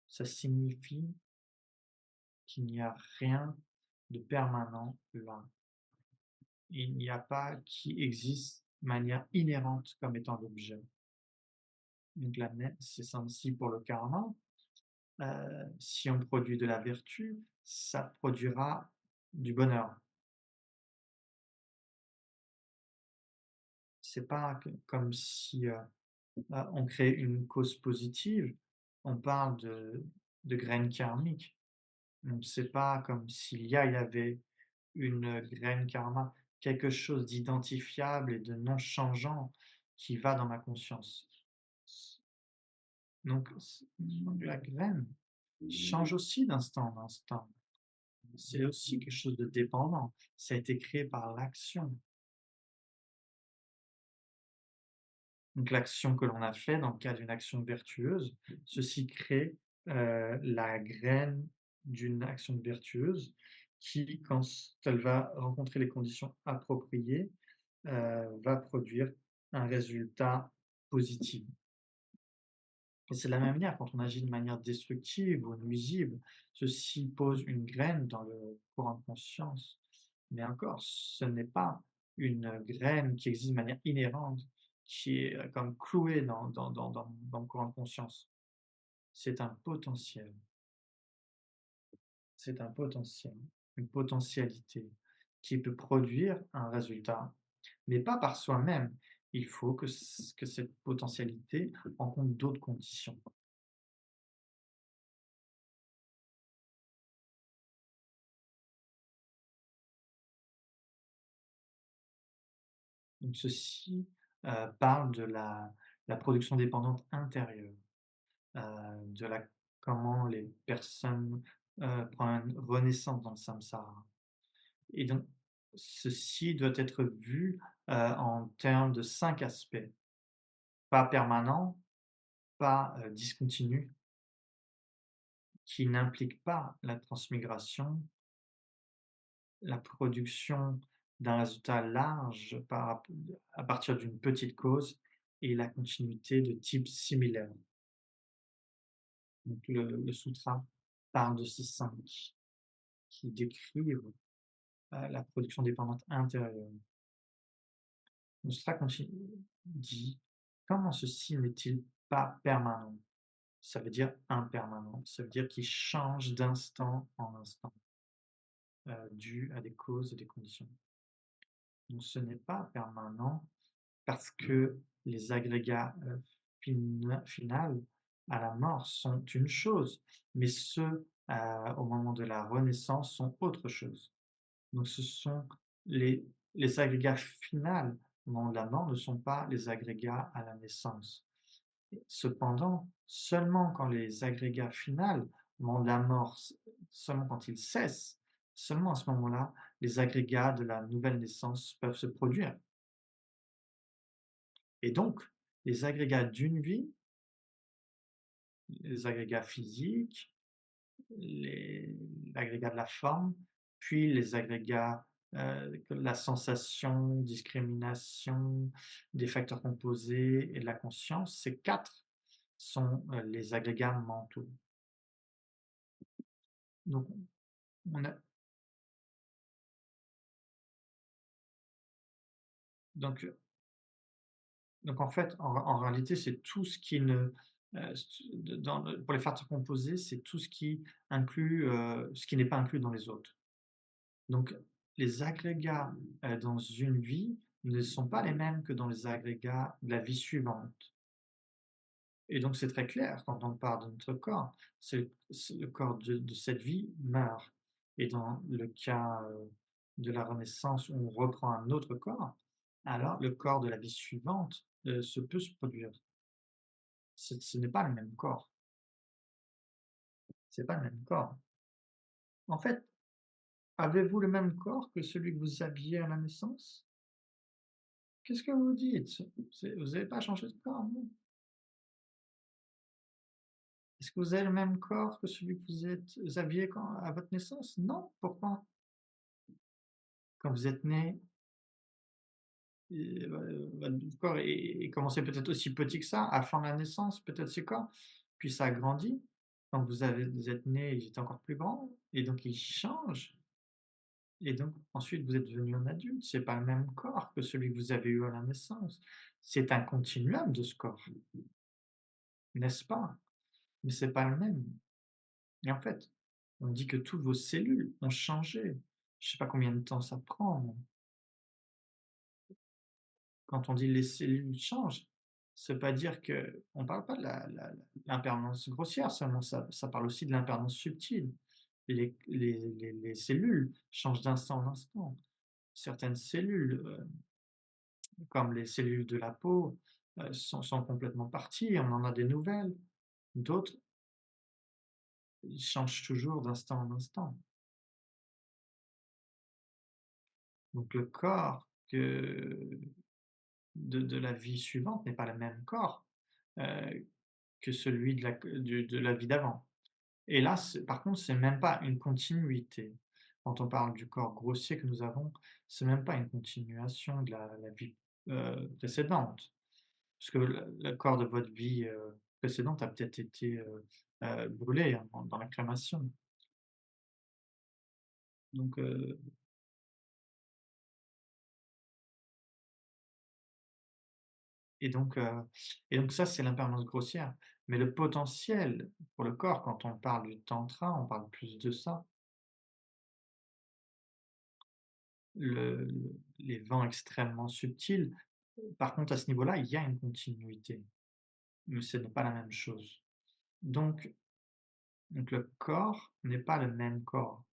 [SPEAKER 1] ça signifie qu'il n'y a rien de permanent là. Il n'y a pas qui existe de manière inhérente comme étant l'objet. Donc la même c'est ça aussi pour le karma. Si on produit de la vertu, ça produira du bonheur. C'est pas comme si, on crée une cause positive, on parle de graines karmiques. Donc c'est pas comme s'il y avait une graine karma, quelque chose d'identifiable et de non changeant qui va dans ma conscience. Donc la graine change aussi d'instant en instant. C'est aussi quelque chose de dépendant. Ça a été créé par l'action. Donc l'action que l'on a fait dans le cadre d'une action vertueuse, ceci crée, la graine d'une action vertueuse qui, quand elle va rencontrer les conditions appropriées, va produire un résultat positif. Et c'est de la même manière quand on agit de manière destructive ou nuisible, ceci pose une graine dans le courant de conscience. Mais encore, ce n'est pas une graine qui existe de manière inhérente, qui est, comme clouée dans le courant de conscience. C'est un potentiel, c'est un potentiel, une potentialité qui peut produire un résultat, mais pas par soi-même. Il faut que cette potentialité rencontre d'autres conditions. Donc ceci, parle de la production dépendante intérieure, de la comment les personnes, prennent renaissance dans le samsara et donc ceci doit être vu, en termes de 5 aspects: pas permanent, pas, discontinu, qui n'implique pas la transmigration, la production d'un résultat large à partir d'une petite cause et la continuité de type similaire. Donc le sutra parle de ces 5 qui décrivent, la production dépendante intérieure. Le sutra continue dit: «Comment ceci n'est-il pas permanent?» Ça veut dire impermanent, ça veut dire qu'il change d'instant en instant, dû à des causes et des conditions. Donc ce n'est pas permanent parce que les agrégats, finals à la mort sont une chose, mais ceux, au moment de la renaissance sont autre chose. Donc ce sont les les agrégats finals au moment de la mort ne sont pas les agrégats à la naissance. Cependant, seulement quand les agrégats finals au moment de la mort, seulement quand ils cessent, seulement à ce moment-là, les agrégats de la nouvelle naissance peuvent se produire. Et donc, les agrégats d'une vie, les agrégats physiques, l'agrégat de la forme, puis les agrégats, la sensation, discrimination, des facteurs composés et de la conscience, ces 4 sont, les agrégats mentaux. Donc on a donc, donc en fait, en réalité, c'est tout ce qui ne, dans le pour les facteurs composés, c'est tout ce qui inclut, ce qui n'est pas inclus dans les autres. Donc, les agrégats, dans une vie ne sont pas les mêmes que dans les agrégats de la vie suivante. Et donc c'est très clair quand on parle de notre corps, c'est le corps de cette vie meurt. Et dans le cas, de la renaissance où on reprend un autre corps, alors le corps de la vie suivante, se peut se produire. Ce n'est pas le même corps, c'est pas le même corps. En fait, avez-vous le même corps que celui que vous aviez à la naissance? Qu'est-ce que vous dites? Vous n'avez pas changé de corps, non? Est-ce que vous avez le même corps que celui que vous aviez quand à votre naissance? Non. Pourquoi? Quand vous êtes né, votre corps est commençait peut-être aussi petit que ça, avant la naissance, peut-être ce corps, puis ça a grandi. Quand vous êtes né, il était encore plus grand et donc il change et donc ensuite vous êtes devenu un adulte. C'est pas le même corps que celui que vous avez eu à la naissance. C'est un continuum de ce corps, n'est-ce pas? Mais c'est pas le même. Et en fait, on dit que toutes vos cellules ont changé. Je sais pas combien de temps ça prend. Quand on dit les cellules changent, ça veut pas dire que on parle pas de l'impermanence grossière seulement, ça parle aussi de l'impermanence subtile. Les cellules changent d'instant en instant. Certaines cellules, comme les cellules de la peau, sont complètement parties, on en a des nouvelles. D'autres, ils changent toujours d'instant en instant. Donc le corps de la vie suivante n'est pas le même corps, que celui de la vie d'avant. Et là, par contre, c'est même pas une continuité. Quand on parle du corps grossier que nous avons, c'est même pas une continuation de la vie, précédente. Parce que le corps de votre vie, précédente a peut-être été, brûlé dans la crémation. Donc, et donc, heu et donc ça, c'est l'impermanence grossière. Mais le potentiel pour le corps, quand on parle du tantra, on parle plus de ça. Les vents extrêmement subtils, par contre, à ce niveau-là, il y a une continuité, mais ce n'est pas la même chose. Donc donc le corps n'est pas le même corps,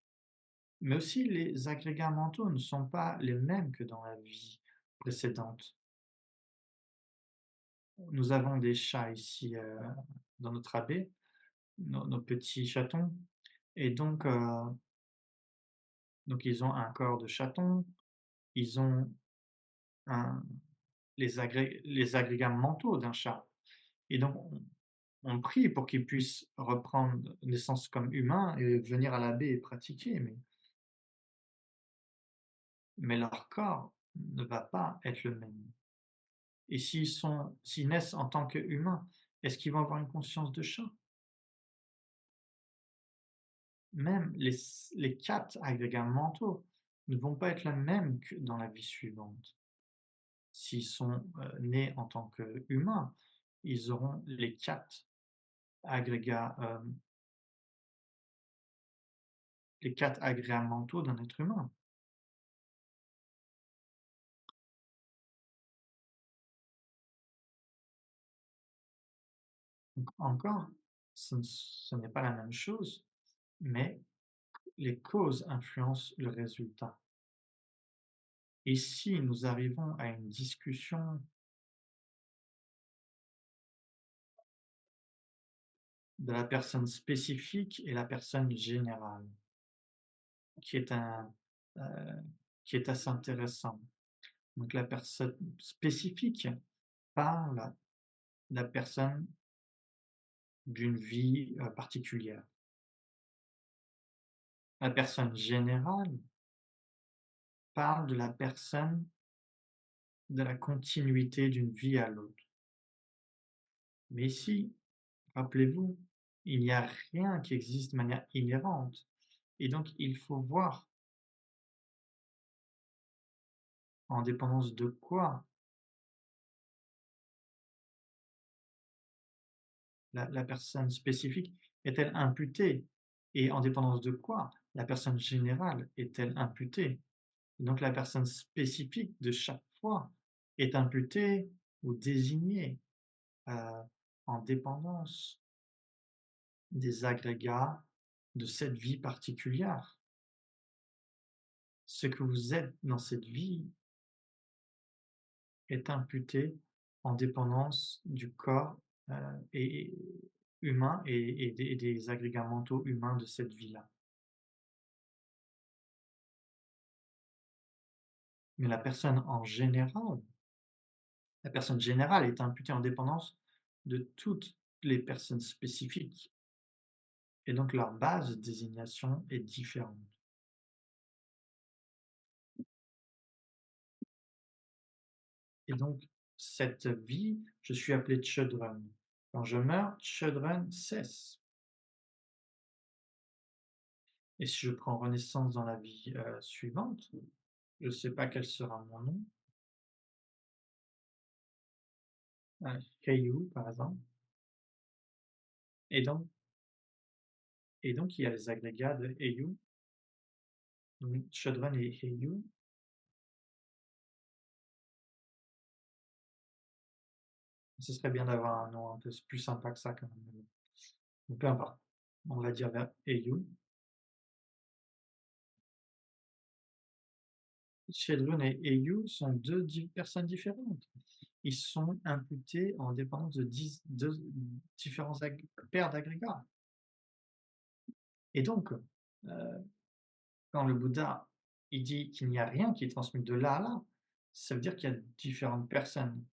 [SPEAKER 1] mais aussi les agrégats mentaux ne sont pas les mêmes que dans la vie précédente. Nous avons des chats ici, dans notre abbaye, nos petits chatons et donc ils ont un corps de chaton, ils ont un les agrégats mentaux d'un chat et donc on prie pour qu'ils puissent reprendre naissance comme humains et venir à l'abbé et pratiquer, mais leur corps ne va pas être le même. Et s'ils naissent en tant qu'humains, est-ce qu'ils vont avoir une conscience de chat? même les 4 agrégats mentaux ne vont pas être les mêmes que dans la vie suivante. S'ils sont, nés en tant qu'humains, ils auront les 4 agrégats, les 4 agrégats mentaux d'un être humain. Donc encore, ce n'est pas la même chose, mais les causes influencent le résultat. Et si nous arrivons à une discussion de la personne spécifique et la personne générale, qui est un, heu, qui est assez intéressant. Donc la personne spécifique parle de la personne d'une vie, particulière. La personne générale parle de la personne de la continuité d'une vie à l'autre. Mais ici, rappelez-vous, il n'y a rien qui existe de manière inhérente et donc il faut voir en dépendance de quoi la personne spécifique est-elle imputée et en dépendance de quoi la personne générale est-elle imputée. Donc la personne spécifique de chaque fois est imputée ou désignée, heu, en dépendance des agrégats de cette vie particulière. Ce que vous êtes dans cette vie est imputé en dépendance du corps, et humain et des agrégats mentaux humains de cette vie-là. Mais la personne générale est imputée en dépendance de toutes les personnes spécifiques et donc leur base de désignation est différente. Et donc cette vie, je suis appelé Chödrön. Quand je meurs, Chödrön cesse. Et si je prends renaissance dans la vie, suivante, je ne sais pas quel sera mon nom, Caillou par exemple, et donc il y a les agrégats de Heiou, donc Chödrön et Heiou. Ce serait bien d'avoir un nom un peu plus sympa que ça quand même, mais peu importe. On va dire vers Heiou. Chödrön et Heiou sont 2 personnes différentes. Ils sont imputés en dépendance de différents paires d'agrégats. Et donc, quand le Bouddha, il dit qu'il n'y a rien qui est transmis de là à là, ça veut dire qu'il y a différentes personnes,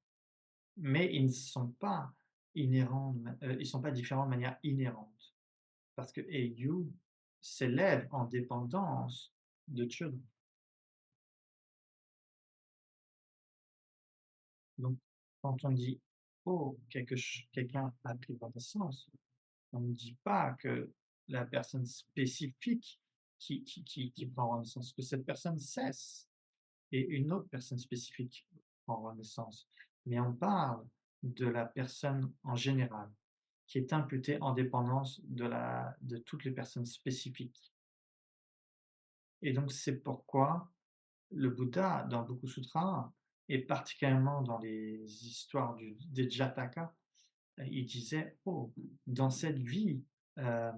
[SPEAKER 1] mais ils ne sont pas inhérents, ils sont pas différents de manière inhérente. Parce que Eiyu s'élève en dépendance de Chöd. Donc, quand on dit oh, quelqu'un a pris connaissance, on ne dit pas que la personne spécifique qui prend renaissance, que cette personne cesse et une autre personne spécifique prend renaissance. Mais on parle de la personne en général, qui est imputée en dépendance de toutes les personnes spécifiques. Et donc c'est pourquoi le Bouddha, dans beaucoup sutras, et particulièrement dans les histoires des Jataka, il disait, oh, dans cette vie, euh,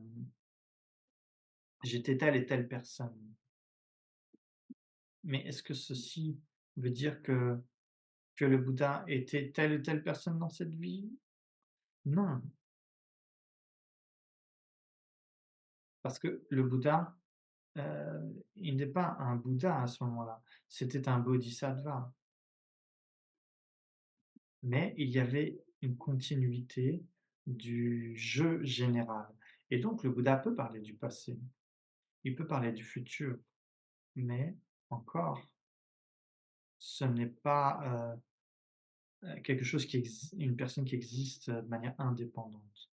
[SPEAKER 1] j'étais telle et telle personne. Mais est-ce que ceci veut dire que le Bouddha était telle ou telle personne dans cette vie? Non, parce que le Bouddha, il n'est pas un Bouddha à ce moment-là, c'était un bodhisattva. Mais il y avait une continuité du jeu général. Et donc le Bouddha peut parler du passé, il peut parler du futur, mais encore, ce n'est pas quelque chose une personne qui existe de manière indépendante.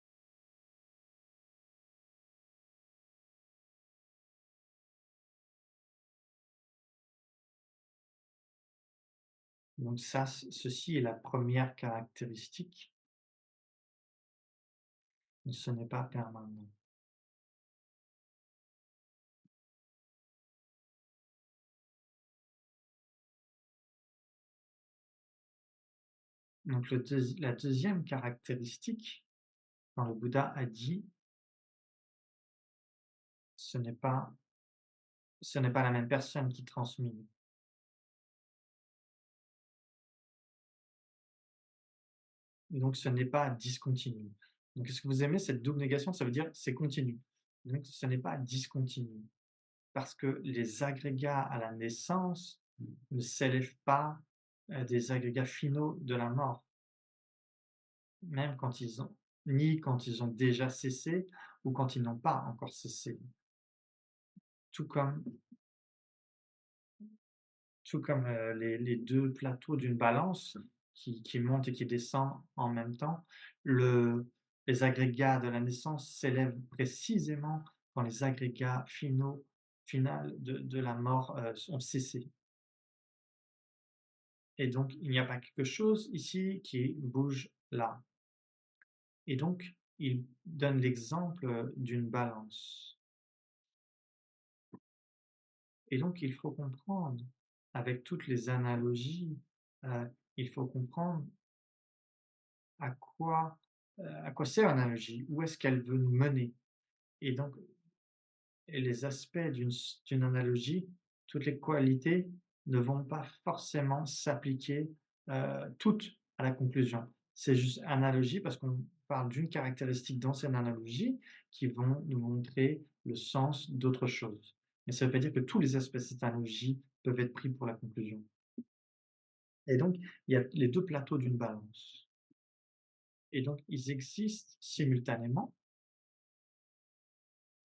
[SPEAKER 1] Donc ça, ceci est la première caractéristique, ce n'est pas permanent. Donc la deuxième caractéristique, quand le Bouddha a dit: «Ce n'est pas ce n'est pas la même personne qui transmit», donc ce n'est pas discontinu. Donc est-ce que vous aimez cette double négation? Ça veut dire c'est continu. Donc ce n'est pas discontinu, parce que les agrégats à la naissance ne s'élèvent pas, des agrégats finaux de la mort, même quand ils ont ni quand ils ont déjà cessé ou quand ils n'ont pas encore cessé. Tout comme Tout comme, les 2 plateaux d'une balance qui montent et qui descendent en même temps, le les agrégats de la naissance s'élèvent précisément quand les agrégats finales de la mort, ont cessé, et donc il n'y a pas quelque chose ici qui bouge là, et donc il donne l'exemple, d'une balance, et donc il faut comprendre avec toutes les analogies, il faut comprendre à quoi, à quoi sert l'analogie? Où est-ce qu'elle veut nous mener? Et donc et les aspects d'une analogie, toutes les qualités ne vont pas forcément s'appliquer, toutes à la conclusion. C'est juste analogie parce qu'on parle d'une caractéristique dans cette analogie qui vont nous montrer le sens d'autre chose. Mais ça ne veut pas dire que tous les aspects de cette analogie peuvent être pris pour la conclusion. Et donc, il y a les 2 plateaux d'une balance, et donc ils existent simultanément.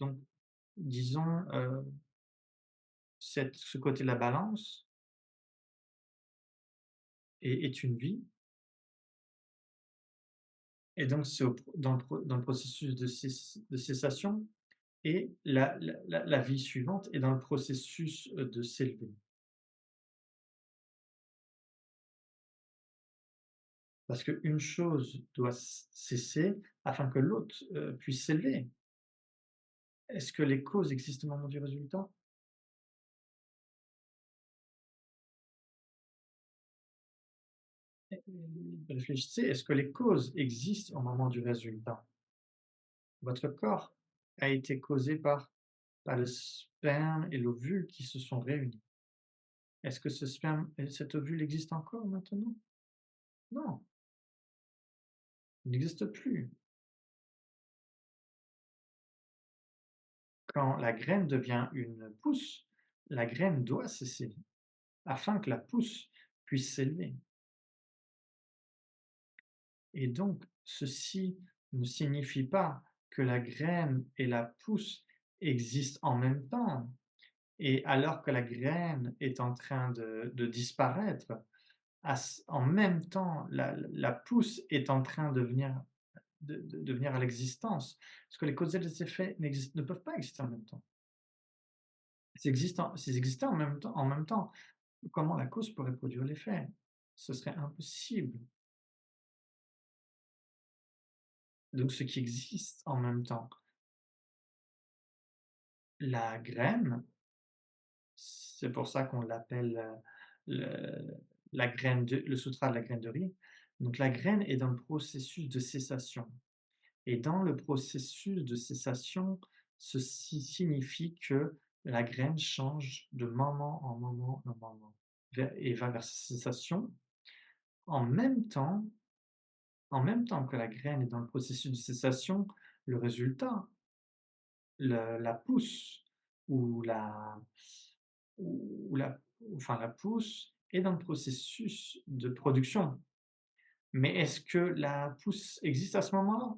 [SPEAKER 1] Donc, disons, ce côté de la balance est une vie, et donc c'est dans le processus de cessation, et la vie suivante est dans le processus, de s'élever. Parce qu'une chose doit cesser afin que l'autre, puisse s'élever. Est-ce que les causes existent au moment du résultat? Réfléchissez, est-ce que les causes existent au moment du résultat? Votre corps a été causé par le sperme et l'ovule qui se sont réunis. Est-ce que ce sperme et cet ovule existent encore maintenant? Non, il n'existe plus. Quand la graine devient une pousse, la graine doit cesser afin que la pousse puisse s'élever, et donc ceci ne signifie pas que la graine et la pousse existent en même temps, et alors que la graine est en train de disparaître, en même temps, la pousse est en train de venir à l'existence. Parce que les causes et les effets ne peuvent pas exister en même temps. S'ils existaient en même temps, comment la cause pourrait produire l'effet? Ce serait impossible. Donc ce qui existe en même temps, la graine, c'est pour ça qu'on l'appelle, la graine de le sutra de la graine de riz. Donc la graine est dans le processus de cessation. Et dans le processus de cessation, ceci signifie que la graine change de moment en moment en moment, et va vers sa cessation. En même temps, en même temps que la graine est dans le processus de cessation, le résultat, la pousse ou la, enfin la pousse est dans le processus de production. Mais est-ce que la pousse existe à ce moment-là?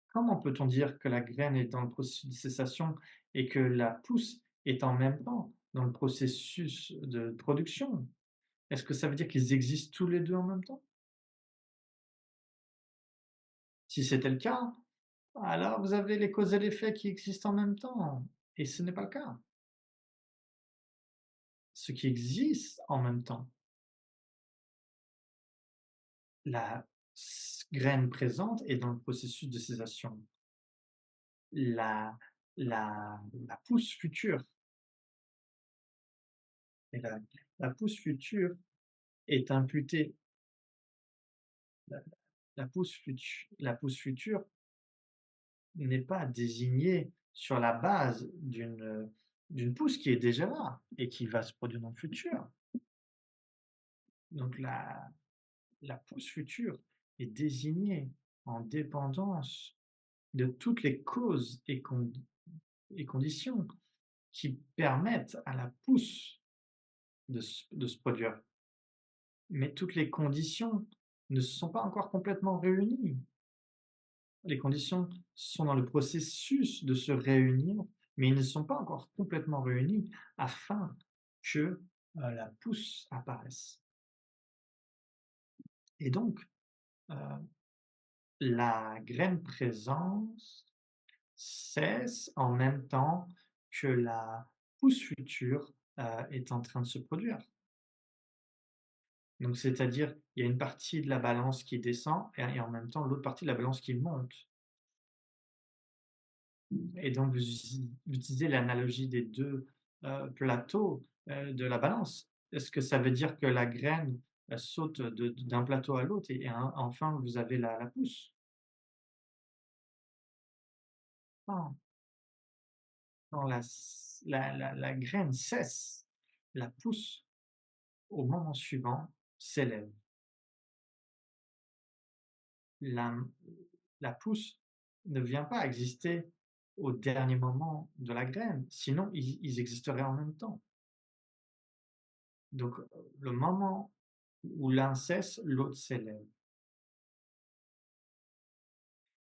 [SPEAKER 1] Comment peut-on dire que la graine est dans le processus de cessation et que la pousse est en même temps dans le processus de production? Est-ce que ça veut dire qu'ils existent tous les 2 en même temps? Si c'était le cas, alors vous avez les causes et l'effet qui existent en même temps, et ce n'est pas le cas. Ce qui existe en même temps la graine présente est dans le processus de cessation. La la pousse future et la pousse future est imputée la la pousse future n'est pas désignée sur la base d'une pousse qui est déjà là et qui va se produire dans le futur. Donc la pousse future est désignée en dépendance de toutes les causes et conditions qui permettent à la pousse de se produire. Mais toutes les conditions ne sont pas encore complètement réunies. Les conditions sont dans le processus de se réunir, mais ils ne sont pas encore complètement réunis afin que la pousse apparaisse. Et donc, heu, la graine présence cesse en même temps que la pousse future, est en train de se produire. Donc c'est-à-dire, il y a une partie de la balance qui descend et en même temps l'autre partie de la balance qui monte. Et donc vous utilisez l'analogie des 2 plateaux, de la balance. Est-ce que ça veut dire que la graine, saute d'un plateau à l'autre et enfin vous avez la pousse? Non, non, la graine cesse, la pousse au moment suivant s'élève. La la pousse ne vient pas exister au dernier moment de la graine, sinon ils existeraient en même temps. Donc, le moment où l'un cesse, l'autre s'élève.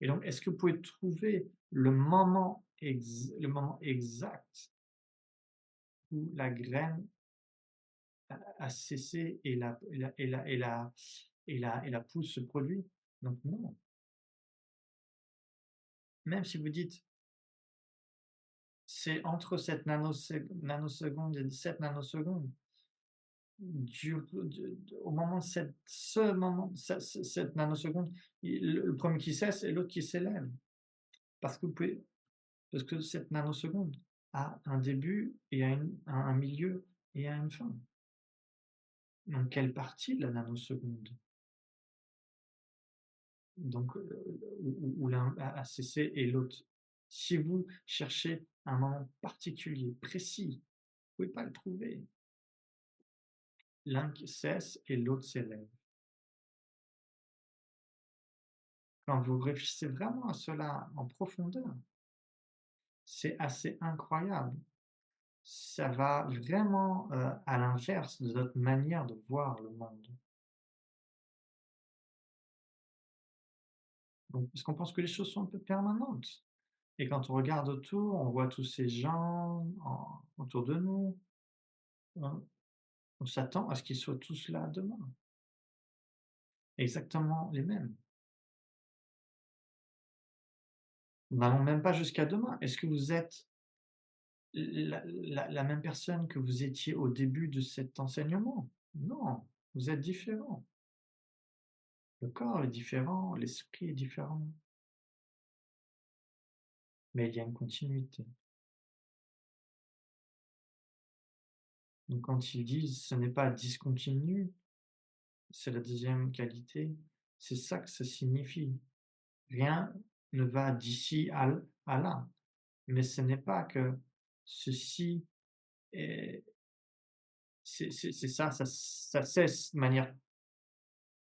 [SPEAKER 1] Et donc, est-ce que vous pouvez trouver le moment exact où la graine a cessé et la pousse se produit? Donc non. Même si vous dites: «C'est entre cette nanoseconde et cette nanoseconde», au moment de ce moment, cette nanoseconde, le premier qui cesse et l'autre qui s'élève. Parce que vous pouvez Parce que cette nanoseconde a un début et a un milieu et a une fin. Donc quelle partie de la nanoseconde? Donc, où l'un a cessé et l'autre. Si vous cherchez un moment particulier, précis, vous ne pouvez pas le trouver. L'un qui cesse et l'autre s'élève. Quand vous réfléchissez vraiment à cela en profondeur, c'est assez incroyable. Ça va vraiment, à l'inverse de notre manière de voir le monde. Donc parce qu'on pense que les choses sont un peu permanentes et quand on regarde autour, on voit tous ces gens autour de nous, on s'attend à ce qu'ils soient tous là demain, exactement les mêmes. N'allons même pas jusqu'à demain. Est-ce que vous êtes la même personne que vous étiez au début de cet enseignement? Non, vous êtes différents. Le corps est différent, l'esprit est différent, mais il y a une continuité. Donc quand ils disent: «Ce n'est pas discontinu», c'est la deuxième qualité, c'est ça que ça signifie. Rien ne va d'ici à là, mais ce n'est pas que ceci est c'est ça, ça cesse de manière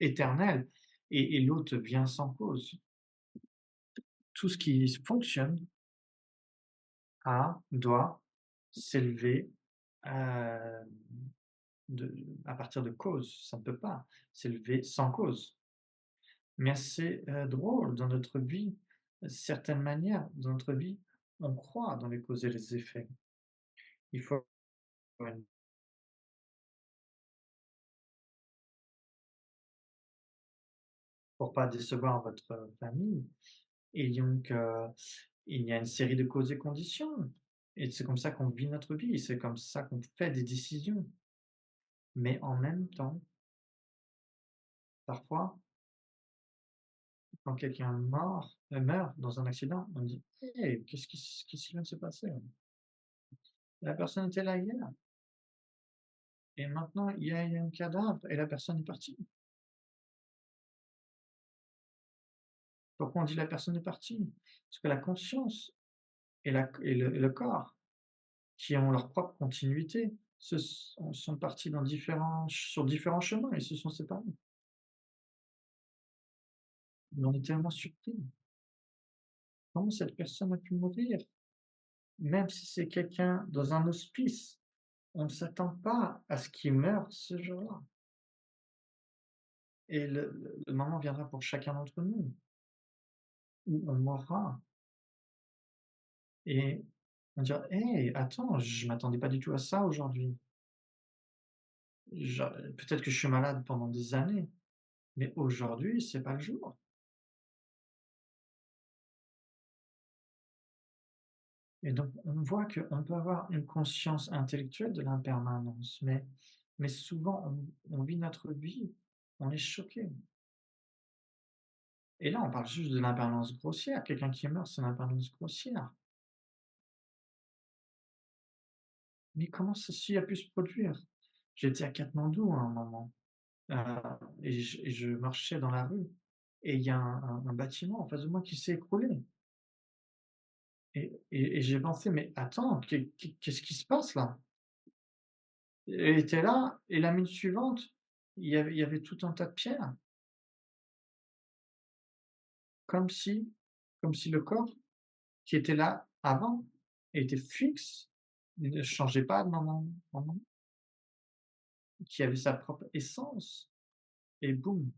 [SPEAKER 1] éternelle et l'autre vient sans cause. Tout ce qui fonctionne doit s'élever, heu, à partir de cause. Ça ne peut pas s'élever sans cause. Mais c'est, drôle dans notre vie, certaines manières dans notre vie, on croit dans les causes et les effets. Il faut une pour pas décevoir votre famille et donc il y a une série de causes et conditions et c'est comme ça qu'on vit notre vie, c'est comme ça qu'on fait des décisions. Mais en même temps, parfois quand quelqu'un meurt dans un accident, on dit: «Hey, qu'est-ce qui vient de se passer? La personne était là hier et maintenant il y a un cadavre et la personne est partie». Pourquoi on dit: «La personne est partie»? Parce que la conscience et le corps qui ont leur propre continuité sont partis sur différents chemins et se sont séparés. Mais on est tellement surpris. Comment cette personne a pu mourir? Même si c'est quelqu'un dans un hospice, on ne s'attend pas à ce qu'il meure ce jour-là et le moment viendra pour chacun d'entre nous où on mourra et on dira: «Hey, attends, je m'attendais pas du tout à ça aujourd'hui. Je peut-être que je suis malade pendant des années, mais aujourd'hui, c'est pas le jour». Et donc on voit qu'on peut avoir une conscience intellectuelle de l'impermanence, mais souvent on vit notre vie, on est choqué. Et là, on parle juste de l'impermanence grossière. Quelqu'un qui meurt, c'est l'impermanence grossière. Mais comment ceci a pu se produire? J'étais à Katmandou à un moment, heu et je marchais dans la rue et il y a un bâtiment en face de moi qui s'est écroulé et j'ai pensé: «Mais attends, qu'est-ce qui se passe là?» Elle était là et la minute suivante, il y avait tout un tas de pierres, comme si comme si le corps qui était là avant était fixe, ne changeait pas de moment en moment, qui avait sa propre essence et boum,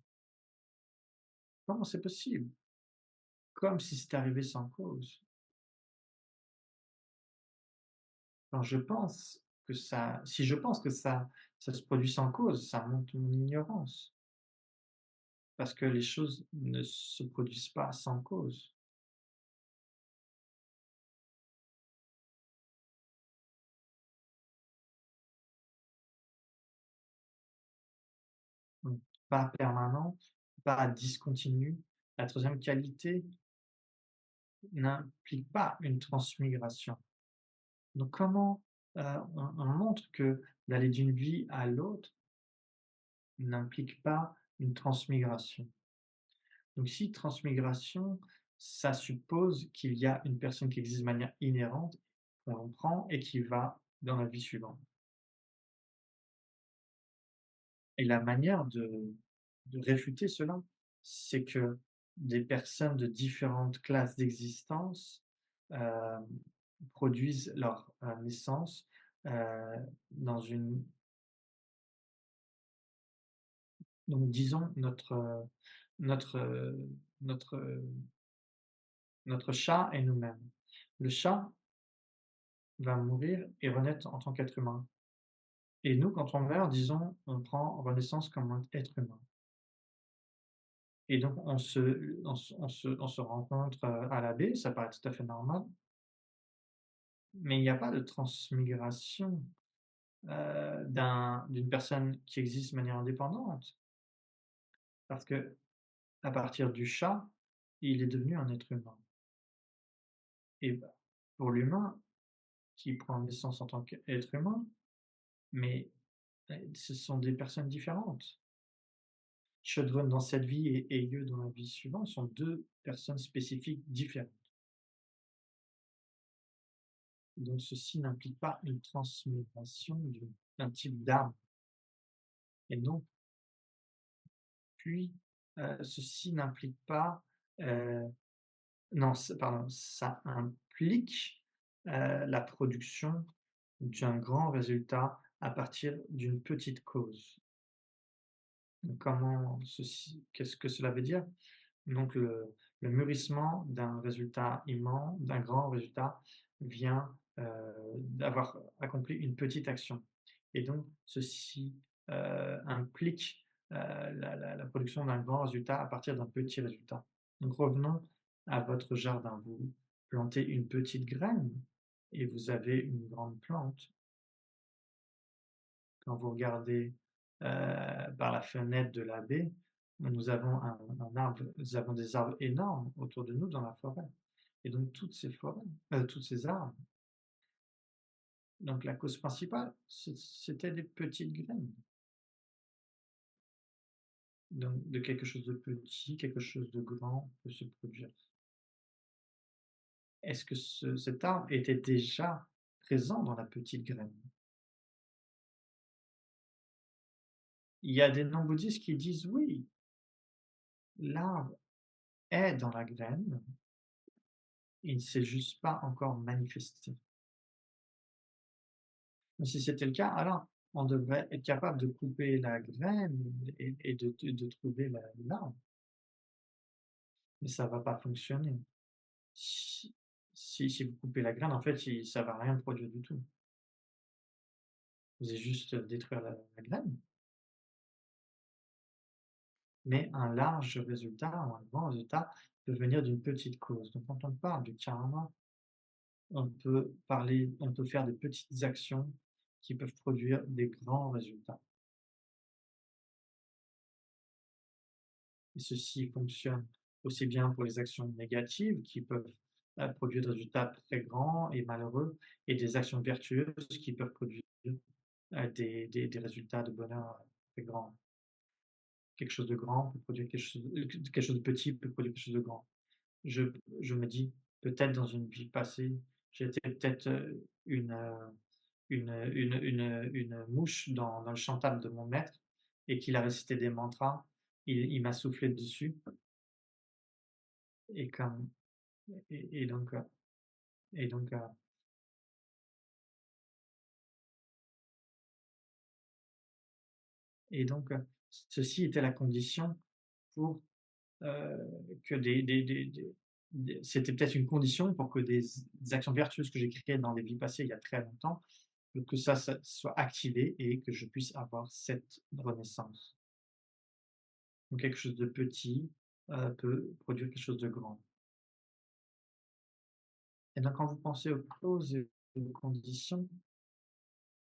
[SPEAKER 1] comment c'est possible? Comme si c'était arrivé sans cause. Quand je pense que ça si je pense que ça se produit sans cause, ça montre mon ignorance, parce que les choses ne se produisent pas sans cause. Donc pas permanent, pas discontinu. La troisième qualité n'implique pas une transmigration. Donc comment, on montre que d'aller d'une vie à l'autre n'implique pas une transmigration? Donc si transmigration, ça suppose qu'il y a une personne qui existe de manière inhérente, qu'on prend et qui va dans la vie suivante. Et la manière de réfuter cela, c'est que des personnes de différentes classes d'existence, hem, produisent leur, naissance, heu, dans une donc disons notre, notre, notre chat et nous-mêmes. Le chat va mourir et renaître en tant qu'être humain et nous, quand on meurt, disons, on prend renaissance comme un être humain et donc on se rencontre, à la baie, ça paraît tout à fait normal, mais il n'y a pas de transmigration, d'une personne qui existe de manière indépendante parce que à partir du chat, il est devenu un être humain et bah, pour l'humain qui prend naissance en tant qu'être humain, mais ce sont des personnes différentes. Chaudron dans cette vie et Eyeux dans la vie suivante sont 2 personnes spécifiques différentes. Donc ceci n'implique pas une transmigration d'un type d'âme et donc puis, ceci n'implique pas, heu, non, pardon, ça implique, la production d'un grand résultat à partir d'une petite cause. Donc qu'est-ce que cela veut dire? Donc le mûrissement d'un résultat immense, d'un grand résultat vient, d'avoir accompli une petite action et donc ceci, implique, la production d'un grand résultat à partir d'un petit résultat. Donc revenons à votre jardin. Vous plantez une petite graine et vous avez une grande plante. Quand vous regardez, par la fenêtre de la baie, nous avons des arbres énormes autour de nous dans la forêt et donc toutes ces arbres, donc la cause principale, c'était des petites graines, donc de quelque chose de petit, quelque chose de grand peut se produire. Est-ce que cet arbre était déjà présent dans la petite graine? Il y a des non-bouddhistes qui disent oui, l'arbre est dans la graine, il ne s'est juste pas encore manifesté. Mais si c'était le cas, alors on devrait être capable de couper la graine et de trouver l'arbre, mais ça va pas fonctionner. Si, si vous coupez la graine, en fait, ça va rien produire du tout. Vous allez juste détruire la graine, mais un large résultat ou un grand résultat peut venir d'une petite cause. Donc quand on parle du karma, on peut faire des petites actions qui peuvent produire des grands résultats. Et ceci fonctionne aussi bien pour les actions négatives qui peuvent produire des résultats très grands et malheureux, et des actions vertueuses qui peuvent produire des résultats de bonheur très grands. Quelque chose de grand peut produire quelque chose de petit peut produire quelque chose de grand. Je, je me dis, peut-être dans une vie passée, j'étais peut-être une mouche dans le chantable de mon maître et qu'il a récité des mantras. Il m'a soufflé dessus et, comme, et donc, et donc, et donc ceci était la condition pour euh, que c'était peut-être une condition pour que des actions vertueuses que j'ai créées dans des vies passées il y a très longtemps, que ça soit activé et que je puisse avoir cette renaissance. Donc quelque chose de petit peut produire quelque chose de grand. Et donc quand vous pensez aux causes et aux conditions,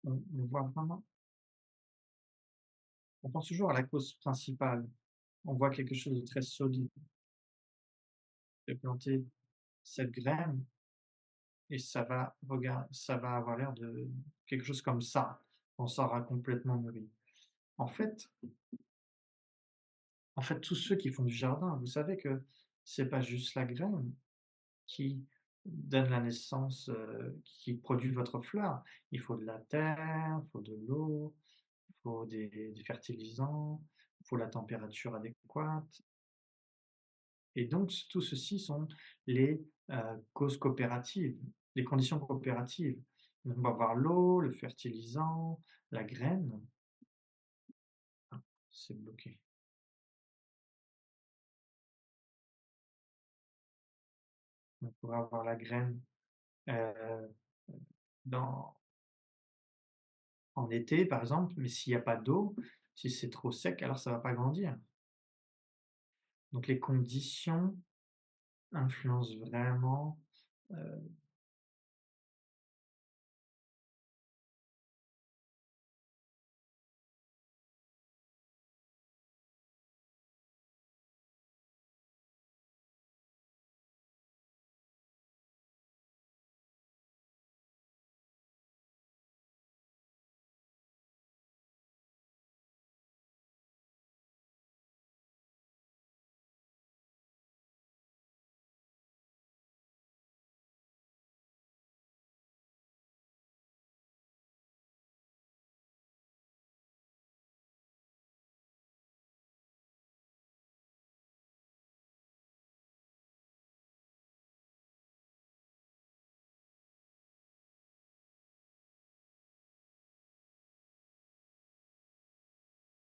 [SPEAKER 1] on voit vraiment, on pense toujours à la cause principale. On voit quelque chose de très solide. De planter cette graine et ça va avoir l'air de quelque chose comme ça, quand ça aura complètement mûri. En fait tous ceux qui font du jardin, vous savez que c'est pas juste la graine qui donne la naissance, qui produit votre fleur. Il faut de la terre, il faut de l'eau, il faut des fertilisants, il faut la température adéquate, et donc tout ceci sont les, causes coopératives, les conditions coopératives. Donc on va avoir l'eau, le fertilisant, la graine. Ah, c'est bloqué. On pourrait avoir la graine, heu, dans en été par exemple, mais s'il y a pas d'eau, si c'est trop sec, alors ça va pas grandir. Donc les conditions influencent vraiment, heu,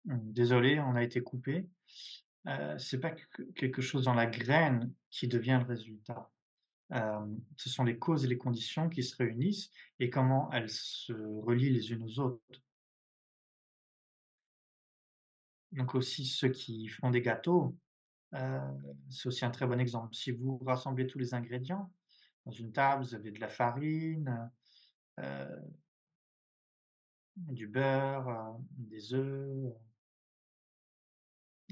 [SPEAKER 1] désolé, on a été coupé. C'est pas quelque chose dans la graine qui devient le résultat. Ce sont les causes et les conditions qui se réunissent et comment elles se relient les unes aux autres. Donc aussi ceux qui font des gâteaux, heu, c'est aussi un très bon exemple. Si vous rassemblez tous les ingrédients dans une table, vous avez de la farine, du beurre, des œufs,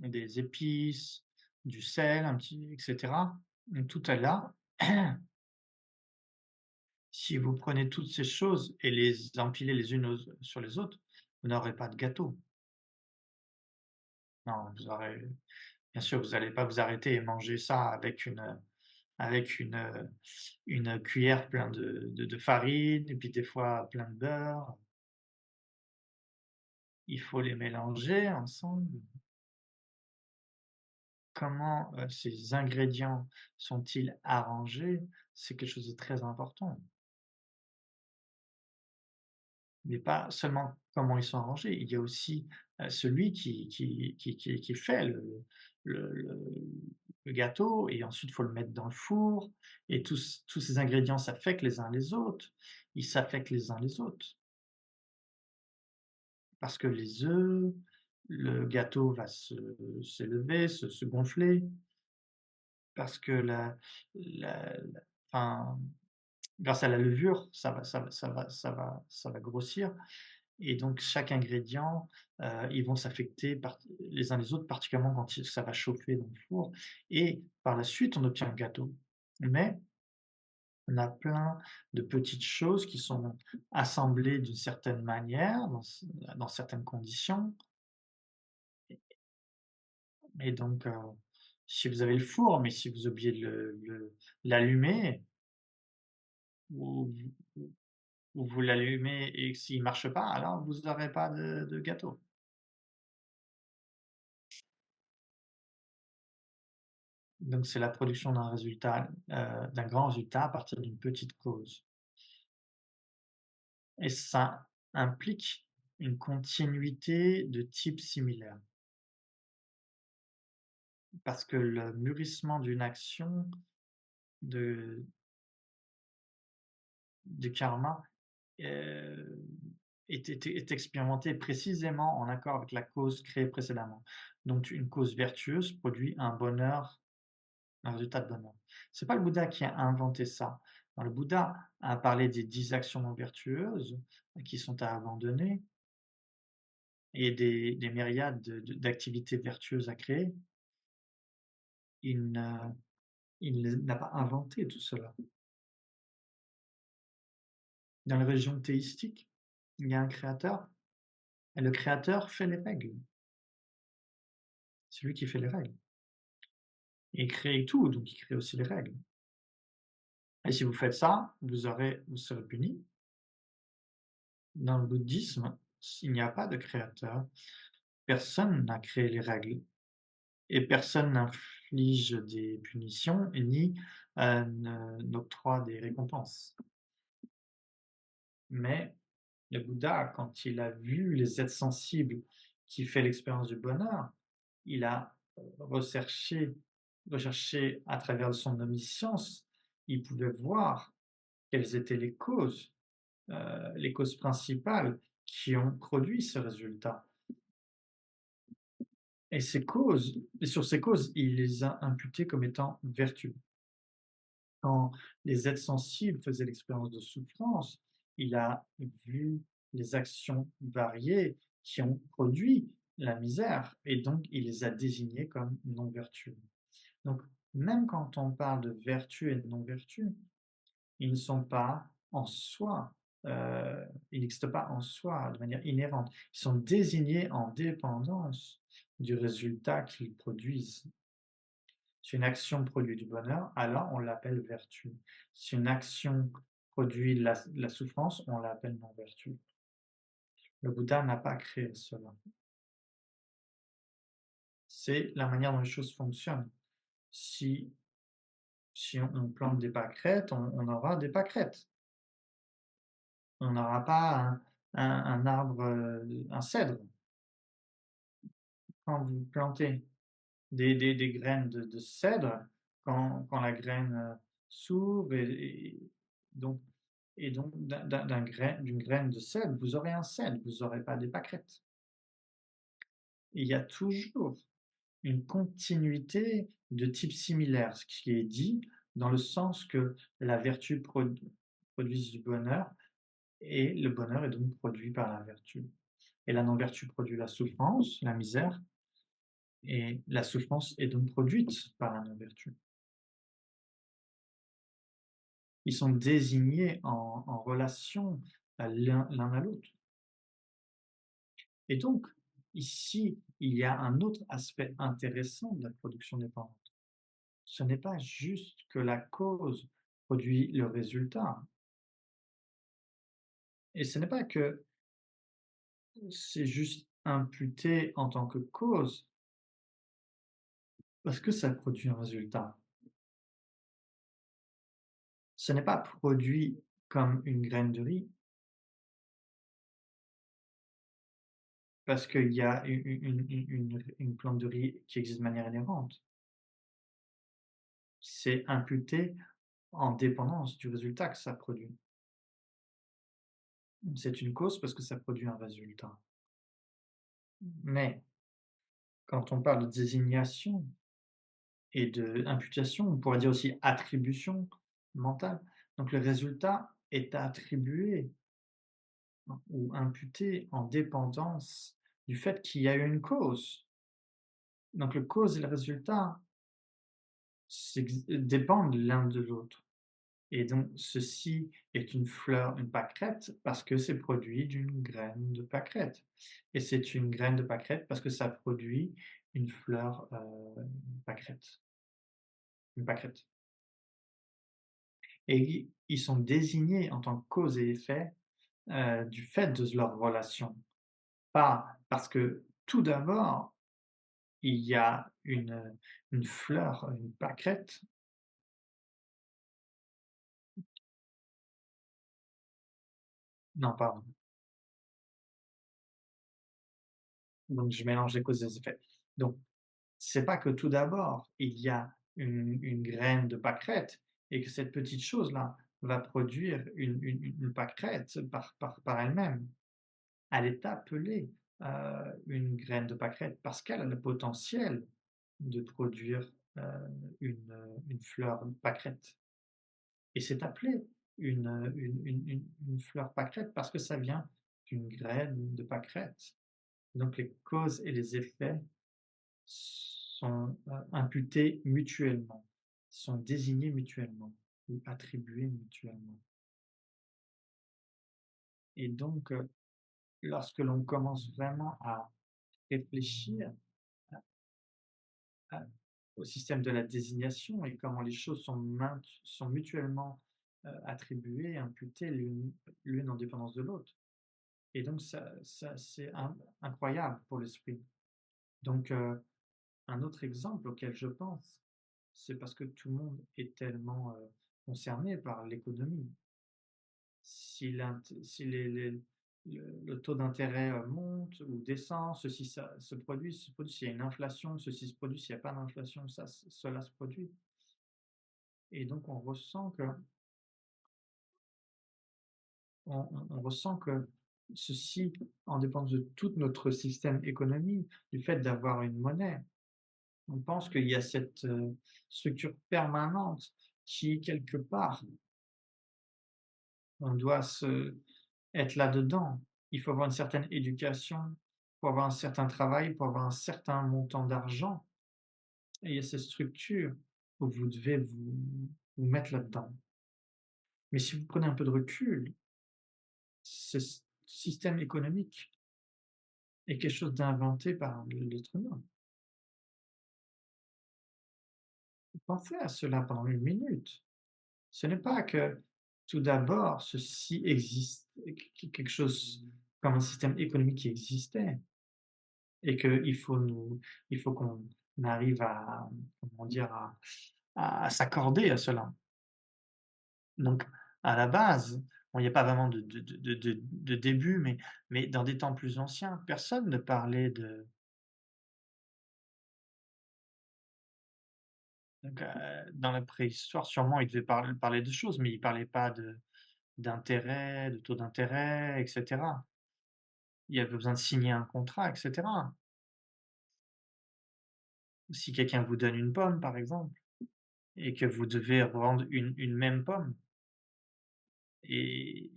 [SPEAKER 1] des épices, du sel, un petit et cetera. Donc tout est là. Si vous prenez toutes ces choses et les empilez les unes sur les autres, vous n'aurez pas de gâteau. Non, vous aurez bien sûr, vous allez pas vous arrêter et manger ça avec une cuillère plein de farine et puis des fois plein de beurre. Il faut les mélanger ensemble. Comment, ces ingrédients sont-ils arrangés? C'est quelque chose de très important. Mais pas seulement comment ils sont arrangés, il y a aussi, celui qui fait le le gâteau et ensuite il faut le mettre dans le four et tous ces ingrédients s'affectent les uns les autres. Ils s'affectent les uns les autres parce que les œufs, le gâteau va s'élever, se gonfler parce que la enfin, grâce à la levure, ça va grossir. Et donc chaque ingrédient, ils vont s'affecter les uns les autres, particulièrement quand ça va chauffer dans le four et par la suite, on obtient un gâteau. Mais on a plein de petites choses qui sont assemblées d'une certaine manière, dans certaines conditions et donc si vous avez le four, mais si vous oubliez de l'allumer ou vous l'allumez et que s'il marche pas, alors vous aurez pas de gâteau. Donc c'est la production d'un résultat, d'un grand résultat à partir d'une petite cause et ça implique une continuité de type similaire. Parce que le mûrissement d'une action de du karma, heu, est expérimenté précisément en accord avec la cause créée précédemment. Donc une cause vertueuse produit un bonheur, un résultat de bonheur. C'est pas le Bouddha qui a inventé ça. Non, le Bouddha a parlé des 10 actions non vertueuses qui sont à abandonner et des myriades d'activités vertueuses à créer. Il n'a n'a pas inventé tout cela. Dans les religions théistiques, il y a un créateur et le créateur fait les règles. C'est lui qui fait les règles. Il crée tout, donc il crée aussi les règles. Et si vous faites ça, vous serez puni. Dans le bouddhisme, il n'y a pas de créateur. Personne n'a créé les règles et personne n'inflige des punitions ni, n'octroie des récompenses. Mais le Bouddha, quand il a vu les êtres sensibles qui fait l'expérience du bonheur, il a recherché recherché à travers son omniscience, il pouvait voir quelles étaient les causes principales qui ont produit ce résultat. Et sur ces causes, il les a imputées comme étant vertueux. Quand les êtres sensibles faisaient l'expérience de souffrance, il a vu les actions variées qui ont produit la misère et donc il les a désignées comme non vertueux. Donc même quand on parle de vertu et de non-vertu, ils ne sont pas en soi, ils n'existent pas en soi de manière inhérente. Ils sont désignés en dépendance du résultat qu'ils produisent. Si une action produit du bonheur, alors on l'appelle vertu. Si une action produit la souffrance, on l'appelle non-vertu. Le Bouddha n'a pas créé cela. C'est la manière dont les choses fonctionnent. Si, si on plante des pâquerettes, on aura des pâquerettes. On n'aura pas un arbre, un cèdre. Quand vous plantez des graines de cèdre, quand la graine s'ouvre donc, et donc d'une graine de cèdre, vous aurez un cèdre, vous n'aurez pas des pâquerettes. Il y a toujours une continuité de type similaire, ce qui est dit dans le sens que la vertu produise du bonheur et le bonheur est donc produit par la vertu. Et la non-vertu produit la souffrance, la misère, et la souffrance est donc produite par la non-vertu. Ils sont désignés en relation l'un à l'autre. Et donc, ici, il y a un autre aspect intéressant de la production dépendante. Ce n'est pas juste que la cause produit le résultat, et ce n'est pas que c'est juste imputé en tant que cause, parce que ça produit un résultat. Ce n'est pas produit comme une graine de riz, parce qu'il y a une plante de riz qui existe de manière inhérente. C'est imputé en dépendance du résultat que ça produit. C'est une cause parce que ça produit un résultat. Mais quand on parle de désignation et d'imputation, on pourrait dire aussi attribution mentale. Donc le résultat est attribué ou imputé en dépendance du fait qu'il y a eu une cause. Donc le cause et le résultat dépendent l'un de l'autre. Et donc ceci est une fleur, une pâquerette, parce que c'est produit d'une graine de pâquerette. Et c'est une graine de pâquerette parce que ça produit une fleur, pâquerette, une pâquerette. Et ils sont désignés en tant que cause et effet, du fait de leur relation. Pas parce que tout d'abord, il y a une fleur, une pâquerette. Non, pardon, donc je mélange les causes et les effets. Donc c'est pas que tout d'abord, il y a une graine de pâquerette et que cette petite chose-là va produire une pâquerette par elle-même. Elle est appelée, une graine de pâquerette parce qu'elle a le potentiel de produire, une fleur pâquerette, et c'est appelé une fleur pâquerette parce que ça vient d'une graine de pâquerette. Donc les causes et les effets sont, imputés mutuellement, sont désignés mutuellement ou attribués mutuellement. Et donc, lorsque l'on commence vraiment à réfléchir à au système de la désignation et comment les choses sont mutuellement, attribuées, imputées l'une en dépendance de l'autre, et donc ça c'est incroyable pour l'esprit. Donc, un autre exemple auquel je pense, c'est parce que tout le monde est tellement, concerné par l'économie. Si le taux d'intérêt, monte ou descend, ceci ça se produit, s'il y a une inflation, ceci se produit, s'il y a pas d'inflation, cela se produit, et donc on ressent que ceci en dépend de tout notre système économique, du fait d'avoir une monnaie. On pense qu'il y a cette, structure permanente qui, quelque part, on doit être là-dedans. Il faut avoir une certaine éducation, pour avoir un certain travail, pour avoir un certain montant d'argent, et il y a cette structure où vous devez vous mettre là-dedans. Mais si vous prenez un peu de recul, ce système économique est quelque chose d'inventé par l'être humain. Pensez à cela pendant une minute. Ce n'est pas que tout d'abord ceci existe, quelque chose comme un système économique qui existait, et il faut qu'on arrive à, comment dire, à s'accorder à cela. Donc, à la base, bon, il n'y a pas vraiment de début, mais dans des temps plus anciens, personne ne parlait de, donc, dans la préhistoire, sûrement, ils devaient parler de choses, mais ils parlaient pas d'intérêt, de taux d'intérêt, et cetera. Il y avait besoin de signer un contrat, et cetera. Si quelqu'un vous donne une pomme, par exemple, et que vous devez rendre une même pomme, et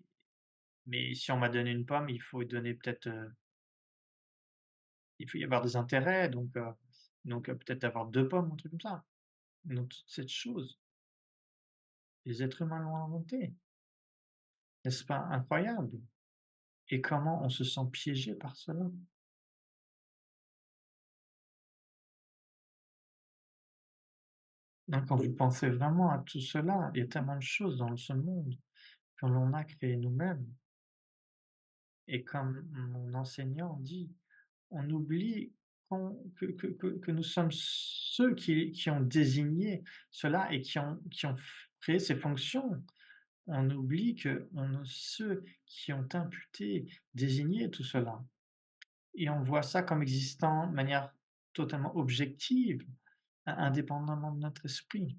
[SPEAKER 1] mais si on m'a donné une pomme, il faut donner peut-être, il faut y avoir des intérêts, donc donc peut-être avoir 2 pommes, un truc comme ça. Donc toute cette chose, les êtres humains l'ont inventée. N'est-ce pas incroyable? Et comment on se sent piégé par cela? Donc quand vous pensez vraiment à tout cela, il y a tellement de choses dans ce monde que l'on a créé nous-mêmes et comme mon enseignant dit: «On oublie que nous sommes ceux qui ont désigné cela et qui ont créé ces fonctions. On oublie qu'on est ceux qui ont imputé, désigné tout cela et on voit ça comme existant de manière totalement objective, indépendamment de notre esprit,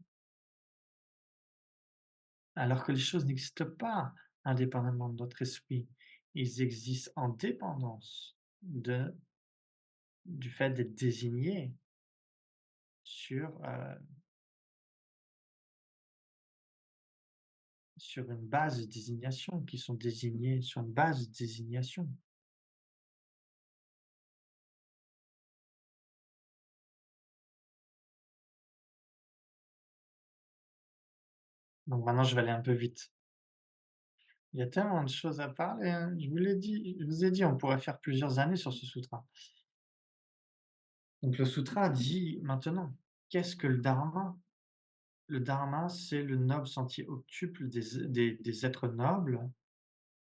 [SPEAKER 1] alors que les choses n'existent pas indépendamment de notre esprit. Ils existent en dépendance de du fait d'être désignés sur une base de désignation, qui sont désignés sur une base de désignation. Donc maintenant je vais aller un peu vite. Il y a tellement de choses à parler, hein. Je vous ai dit, on pourrait faire plusieurs années sur ce sutra. Donc le sutra dit maintenant, qu'est-ce que le dharma? Le dharma, c'est le noble sentier octuple des êtres nobles,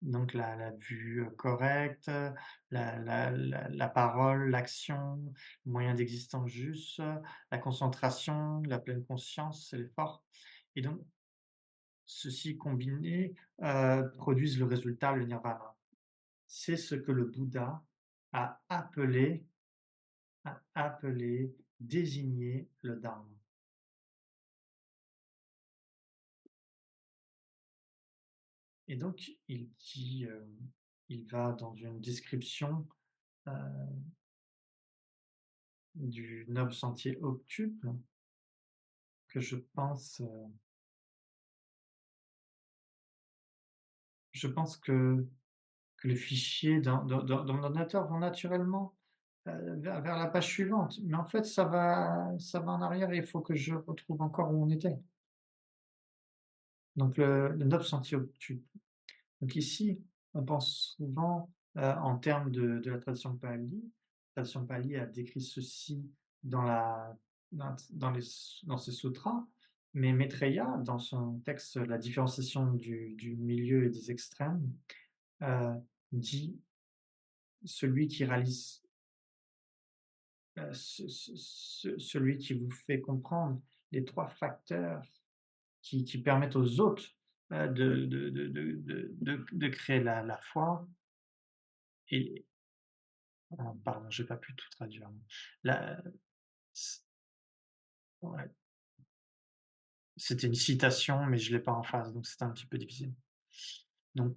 [SPEAKER 1] donc la vue correcte, la parole, l'action, le moyen d'existence juste, la concentration, la pleine conscience, c'est l'effort. Et donc, ceci combiné produisent le résultat, le nirvana. C'est ce que le Bouddha a appelé, désigné le Dharma. Et donc, il va dans une description euh, du noble sentier octuple que je pense que les fichiers dans mon ordinateur vont naturellement vers la page suivante. Mais en fait, ça va en arrière et il faut que je retrouve encore où on était. Donc, le noble sentier octuple. Donc ici, on pense souvent, en termes de la tradition pali. La tradition pali a décrit ceci dans la dans ses sutras, mais Maitreya, dans son texte «La différenciation du milieu et des extrêmes», heu, dit: «Celui qui réalise, celui qui vous fait comprendre les 3 facteurs qui permettent aux autres, de créer la foi et ah pardon, j'ai pas pu tout traduire. La c Ouais, c'était une citation, mais je l'ai pas en face, donc c'était un petit peu difficile. Donc,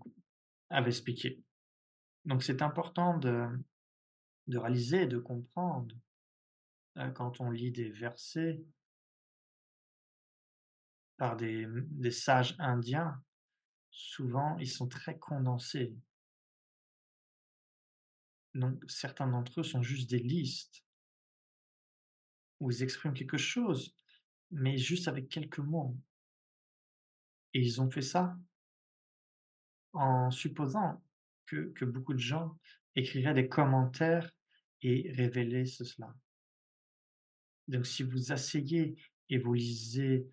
[SPEAKER 1] avait expliqué. Donc c'est important de réaliser et de comprendre, quand on lit des versets par des sages indiens, souvent ils sont très condensés. Donc certains d'entre eux sont juste des listes où ils expriment quelque chose, mais juste avec quelques mots et ils ont fait ça en supposant que beaucoup de gens écriraient des commentaires et révélaient cela. Donc si vous asseyez et vous lisez,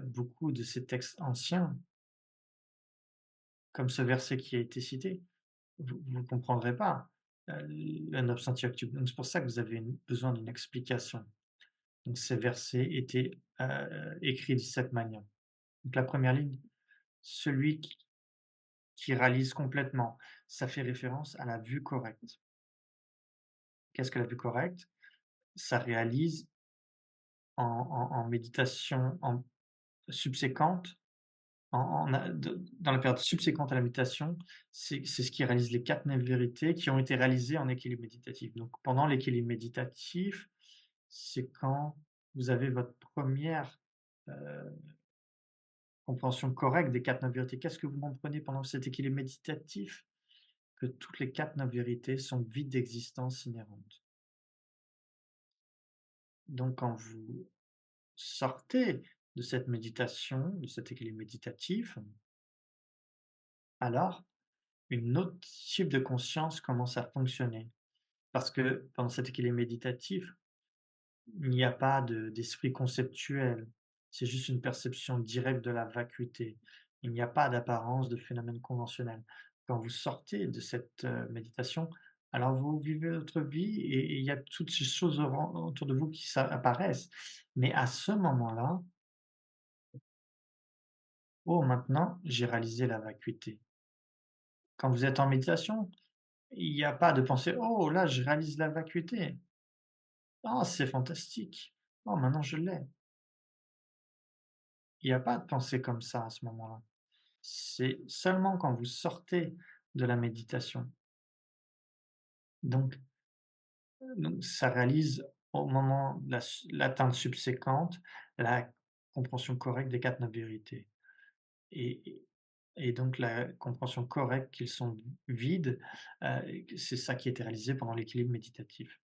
[SPEAKER 1] beaucoup de ces textes anciens, comme ce verset qui a été cité, vous ne comprendrez pas, le Nobshantyaktup. Donc c'est pour ça que vous avez besoin d'une explication. Donc ces versets étaient, écrits de cette manière. Donc la première ligne: «Celui qui réalise complètement», ça fait référence à la vue correcte. Qu'est-ce que la vue correcte? Ça réalise en méditation subséquente, dans la période subséquente à la méditation, c'est ce qui réalise les 4 9 vérités qui ont été réalisées en équilibre méditatif. Donc pendant l'équilibre méditatif, c'est quand vous avez votre première re compréhension correcte des 4 9 vérités. Qu'est-ce que vous comprenez pendant cet équilibre méditatif? Que toutes les 4 9 vérités sont vides d'existence inhérente. Donc quand vous sortez de cette méditation, de cet équilibre méditatif, alors une autre type de conscience commence à fonctionner. Parce que pendant cet équilibre méditatif, il n'y a pas d'esprit conceptuel, c'est juste une perception directe de la vacuité. Il n'y a pas d'apparence de phénomène conventionnel. Quand vous sortez de cette, méditation, alors vous vivez votre vie et il y a toutes ces choses autour de vous qui apparaissent. Mais à ce moment-là: «Oh, maintenant j'ai réalisé la vacuité». Quand vous êtes en méditation, il n'y a pas de pensée: «Oh là, je réalise la vacuité. Oh, c'est fantastique. Oh, maintenant je l'ai». Il n'y a pas de pensée comme ça à ce moment-là. C'est seulement quand vous sortez de la méditation. Donc donc ça réalise au moment de l'atteinte subséquente, la compréhension correcte des 4 nobles vérités et et et donc la compréhension correcte qu'ils sont vides, et que c'est ça qui a été réalisé pendant l'équilibre méditatif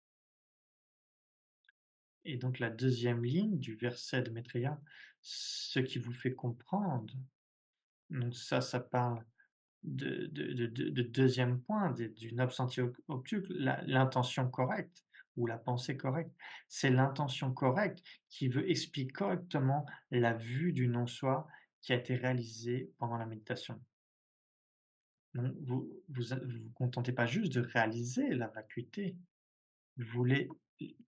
[SPEAKER 1] et donc la deuxième ligne du verset de Maitreya: «Ce qui vous fait comprendre», donc ça parle de 2 point, du noble sentier octuple, l'intention correcte ou la pensée correcte. C'est l'intention correcte qui veut expliquer correctement la vue du non-soi qui a été réalisée pendant la méditation. Donc vous contentez pas juste de réaliser la vacuité, vous voulez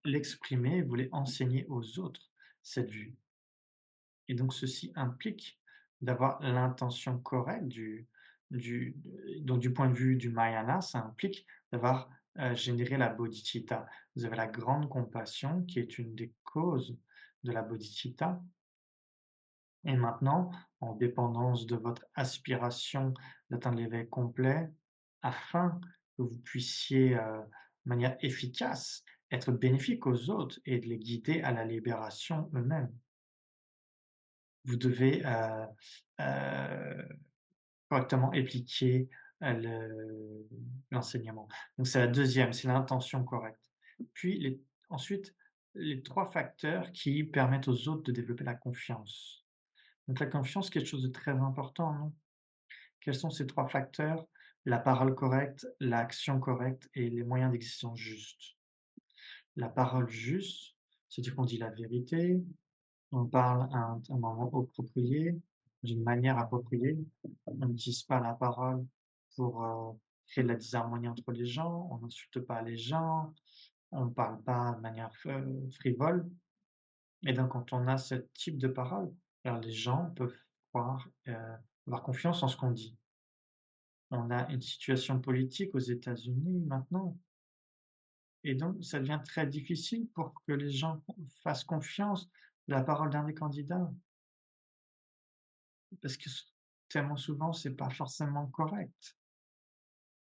[SPEAKER 1] l'exprimer, vous voulez enseigner aux autres cette vue. Et donc ceci implique d'avoir l'intention correcte du donc du point de vue du Mahayana, ça implique d'avoir, généré la bodhicitta. Vous avez la grande compassion qui est une des causes de la bodhicitta et maintenant, en dépendance de votre aspiration d'atteindre l'éveil complet, afin que vous puissiez, de manière efficace, être bénéfique aux autres et de les guider à la libération eux-mêmes. Vous devez, correctement appliquer, l'enseignement. Donc c'est la deuxième, c'est l'intention correcte. Puis ensuite, les 3 facteurs qui permettent aux autres de développer la confiance. Donc la confiance, quelque chose de très important, non? Quels sont ces 3 facteurs? La parole correcte, l'action correcte et les moyens d'existence justes. La parole juste, c'est-à-dire qu'on dit la vérité, on parle à un moment approprié, d'une manière appropriée. On n'utilise pas la parole pour, créer de la disharmonie entre les gens, on n'insulte pas les gens, on ne parle pas de manière frivole et donc quand on a ce type de parole, alors les gens peuvent croire, avoir confiance en ce qu'on dit. On a une situation politique aux États-Unis maintenant et donc ça devient très difficile pour que les gens fassent confiance à la parole d'un des candidats. Parce que tellement souvent, c'est pas forcément correct.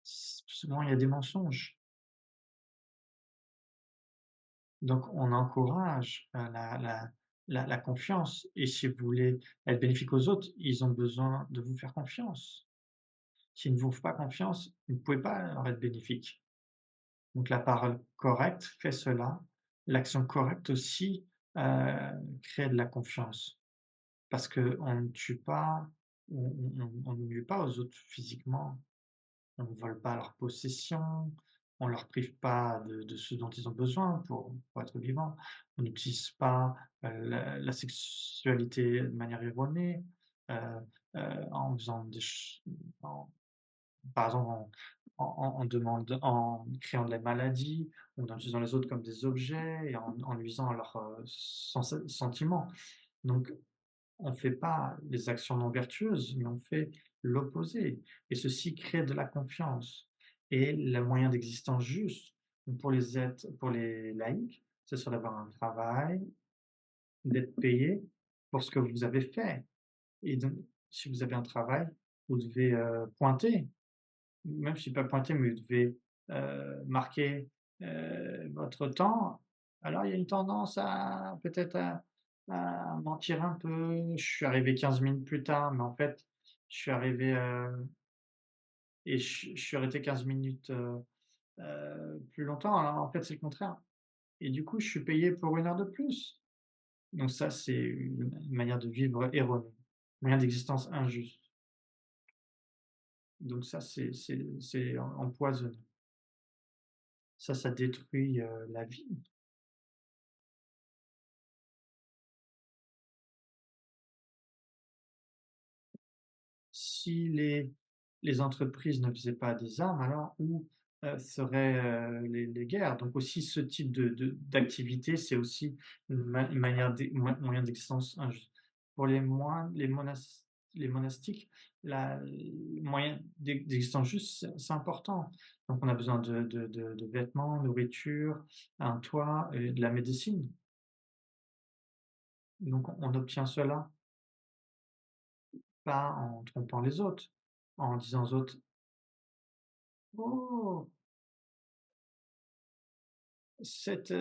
[SPEAKER 1] Souvent, il y a des mensonges. Donc on encourage, la confiance et si vous voulez être bénéfique aux autres, ils ont besoin de vous faire confiance. S'ils ne vous font pas confiance, vous ne pouvez pas leur être bénéfique. Donc la parole correcte fait cela. L'action correcte aussi, crée de la confiance. Parce qu'on ne tue pas, on ne nuit pas aux autres physiquement. On ne vole pas leurs possessions, on leur prive pas de ce dont ils ont besoin pour être vivants. On n'utilise pas, la sexualité de manière erronée, heu en faisant des ch en par exemple en créant de la maladie, ou en utilisant les autres comme des objets et en nuisant à leurs, sentiments. Donc on ne fait pas les actions non vertueuses, mais on fait l'opposé et ceci crée de la confiance et le moyen d'existence juste pour les laïcs, ce serait d'avoir un travail, d'être payé pour ce que vous avez fait et donc si vous avez un travail, vous devez, pointer, même si pas pointer, mais vous devez, marquer, votre temps. Alors il y a une tendance à peut-être à mentir un peu. Je suis arrivé 15 minutes plus tard, mais en fait, je suis arrivé, et je suis resté 15 minutes, plus longtemps. Alors en fait, c'est le contraire. et du coup, je suis payé pour 1 heure de plus. Donc ça, c'est une manière de vivre erronée, moyen d'existence injuste. Donc ça, c'est empoisonnant. Ça détruit, la vie. Si les entreprises ne faisaient pas des armes, alors où, seraient, les guerres? Donc aussi ce type d'activité, c'est aussi une manière moyen d'existence injuste. Pour les moines, les monastiques, le moyen d'existence juste, c'est important. Donc on a besoin de vêtements, nourriture, un toit et de la médecine. Donc on obtient cela pas en trompant les autres, en disant aux autres: «Oh!» Cette,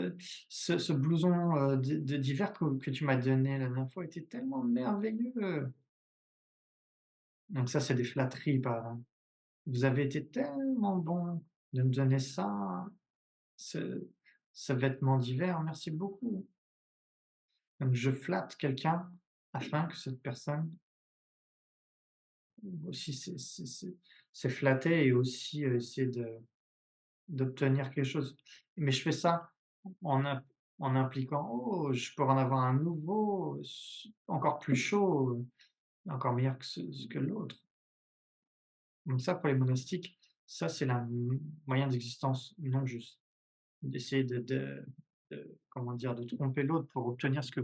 [SPEAKER 1] ce blouson, d'hiver que tu m'as donné la dernière fois était tellement merveilleux. Donc ça, c'est des flatteries, par exemple. Vous avez été tellement bon de me donner ça, ce ce vêtement d'hiver, merci beaucoup. Donc je flatte quelqu'un afin que cette personne aussi c'est flatter et aussi, essayer d'obtenir quelque chose. Mais je fais ça en im en impliquant: «Oh, je pourrais en avoir un nouveau, encore plus chaud, encore meilleur que l'autre». Donc ça, pour les monastiques, ça, c'est la moyen d'existence non juste. D'essayer comment dire? De tromper l'autre pour obtenir ce que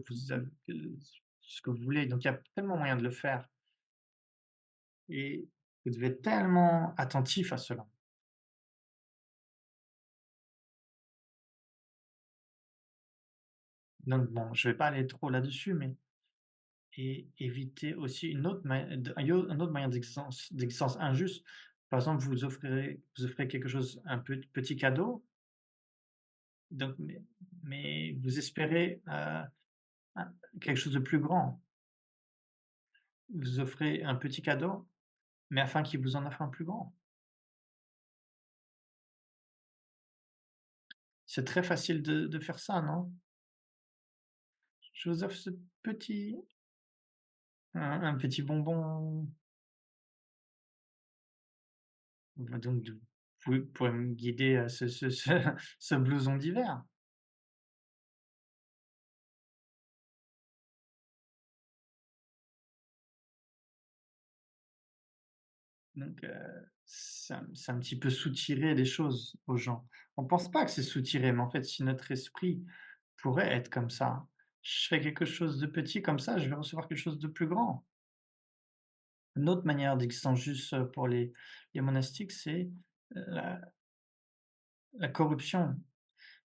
[SPEAKER 1] vous voulez. Donc il y a tellement moyen de le faire et vous devez être tellement attentif à cela. Donc bon, je vais pas aller trop là-dessus, mais et éviter aussi une autre ma de un autre moyen d'existence injuste. Par exemple, vous offrez quelque chose, un petit cadeau, donc mais vous espérez, un quelque chose de plus grand. Vous offrez un petit cadeau, mais afin qu'il vous en offre un plus grand. C'est très facile de faire ça, non? Je vous offre ce petit un petit bonbon. Donc vous pourrez me guider à ce blouson d'hiver. Donc, c'est un petit peu soutirer les choses aux gens. On pense pas que c'est soutirer, mais en fait, si notre esprit pourrait être comme ça, je fais quelque chose de petit comme ça, je vais recevoir quelque chose de plus grand. Une autre manière d'existence juste, pour les monastiques, c'est la la corruption.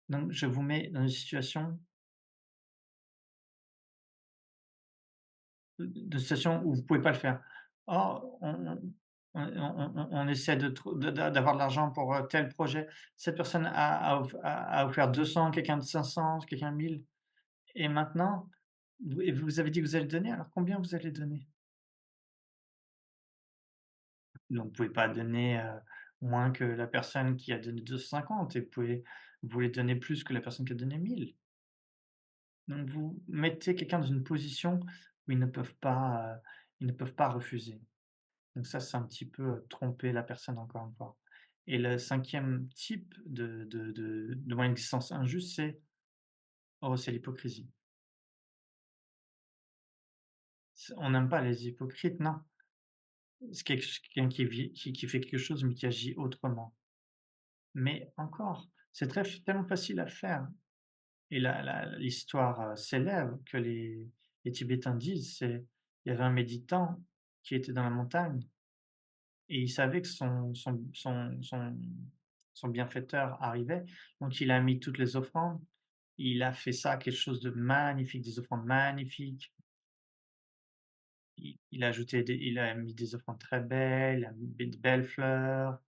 [SPEAKER 1] Donc je vous mets dans une situation où vous pouvez pas le faire. «Oh, on essaie de trou de d'a d'avoir de l'argent pour, tel projet. Cette personne a offert 200, quelqu'un de 500, quelqu'un 1000 et maintenant vous avez dit que vous allez donner, alors combien vous allez donner?» Donc vous pouvez pas donner, moins que la personne qui a donné 250 et vous voulez donner plus que la personne qui a donné 1000. Donc vous mettez quelqu'un dans une position où ils ne peuvent pas refuser. Donc ça, c'est un petit peu, tromper la personne encore une fois. Et le cinquième type de moyen d'existence injuste, c'est l'hypocrisie. On n'aime pas les hypocrites, non. C'est quelqu'un qui fait quelque chose, mais qui agit autrement. Mais encore, c'est tellement facile à faire et l'histoire, célèbre que les Tibétains disent, c'est il y avait un méditant qui était dans la montagne et il savait que son bienfaiteur arrivait, donc il a mis toutes les offrandes. Il a fait ça quelque chose de magnifique, des offrandes magnifiques. Il a mis des offrandes très belles, il a mis de belles fleurs,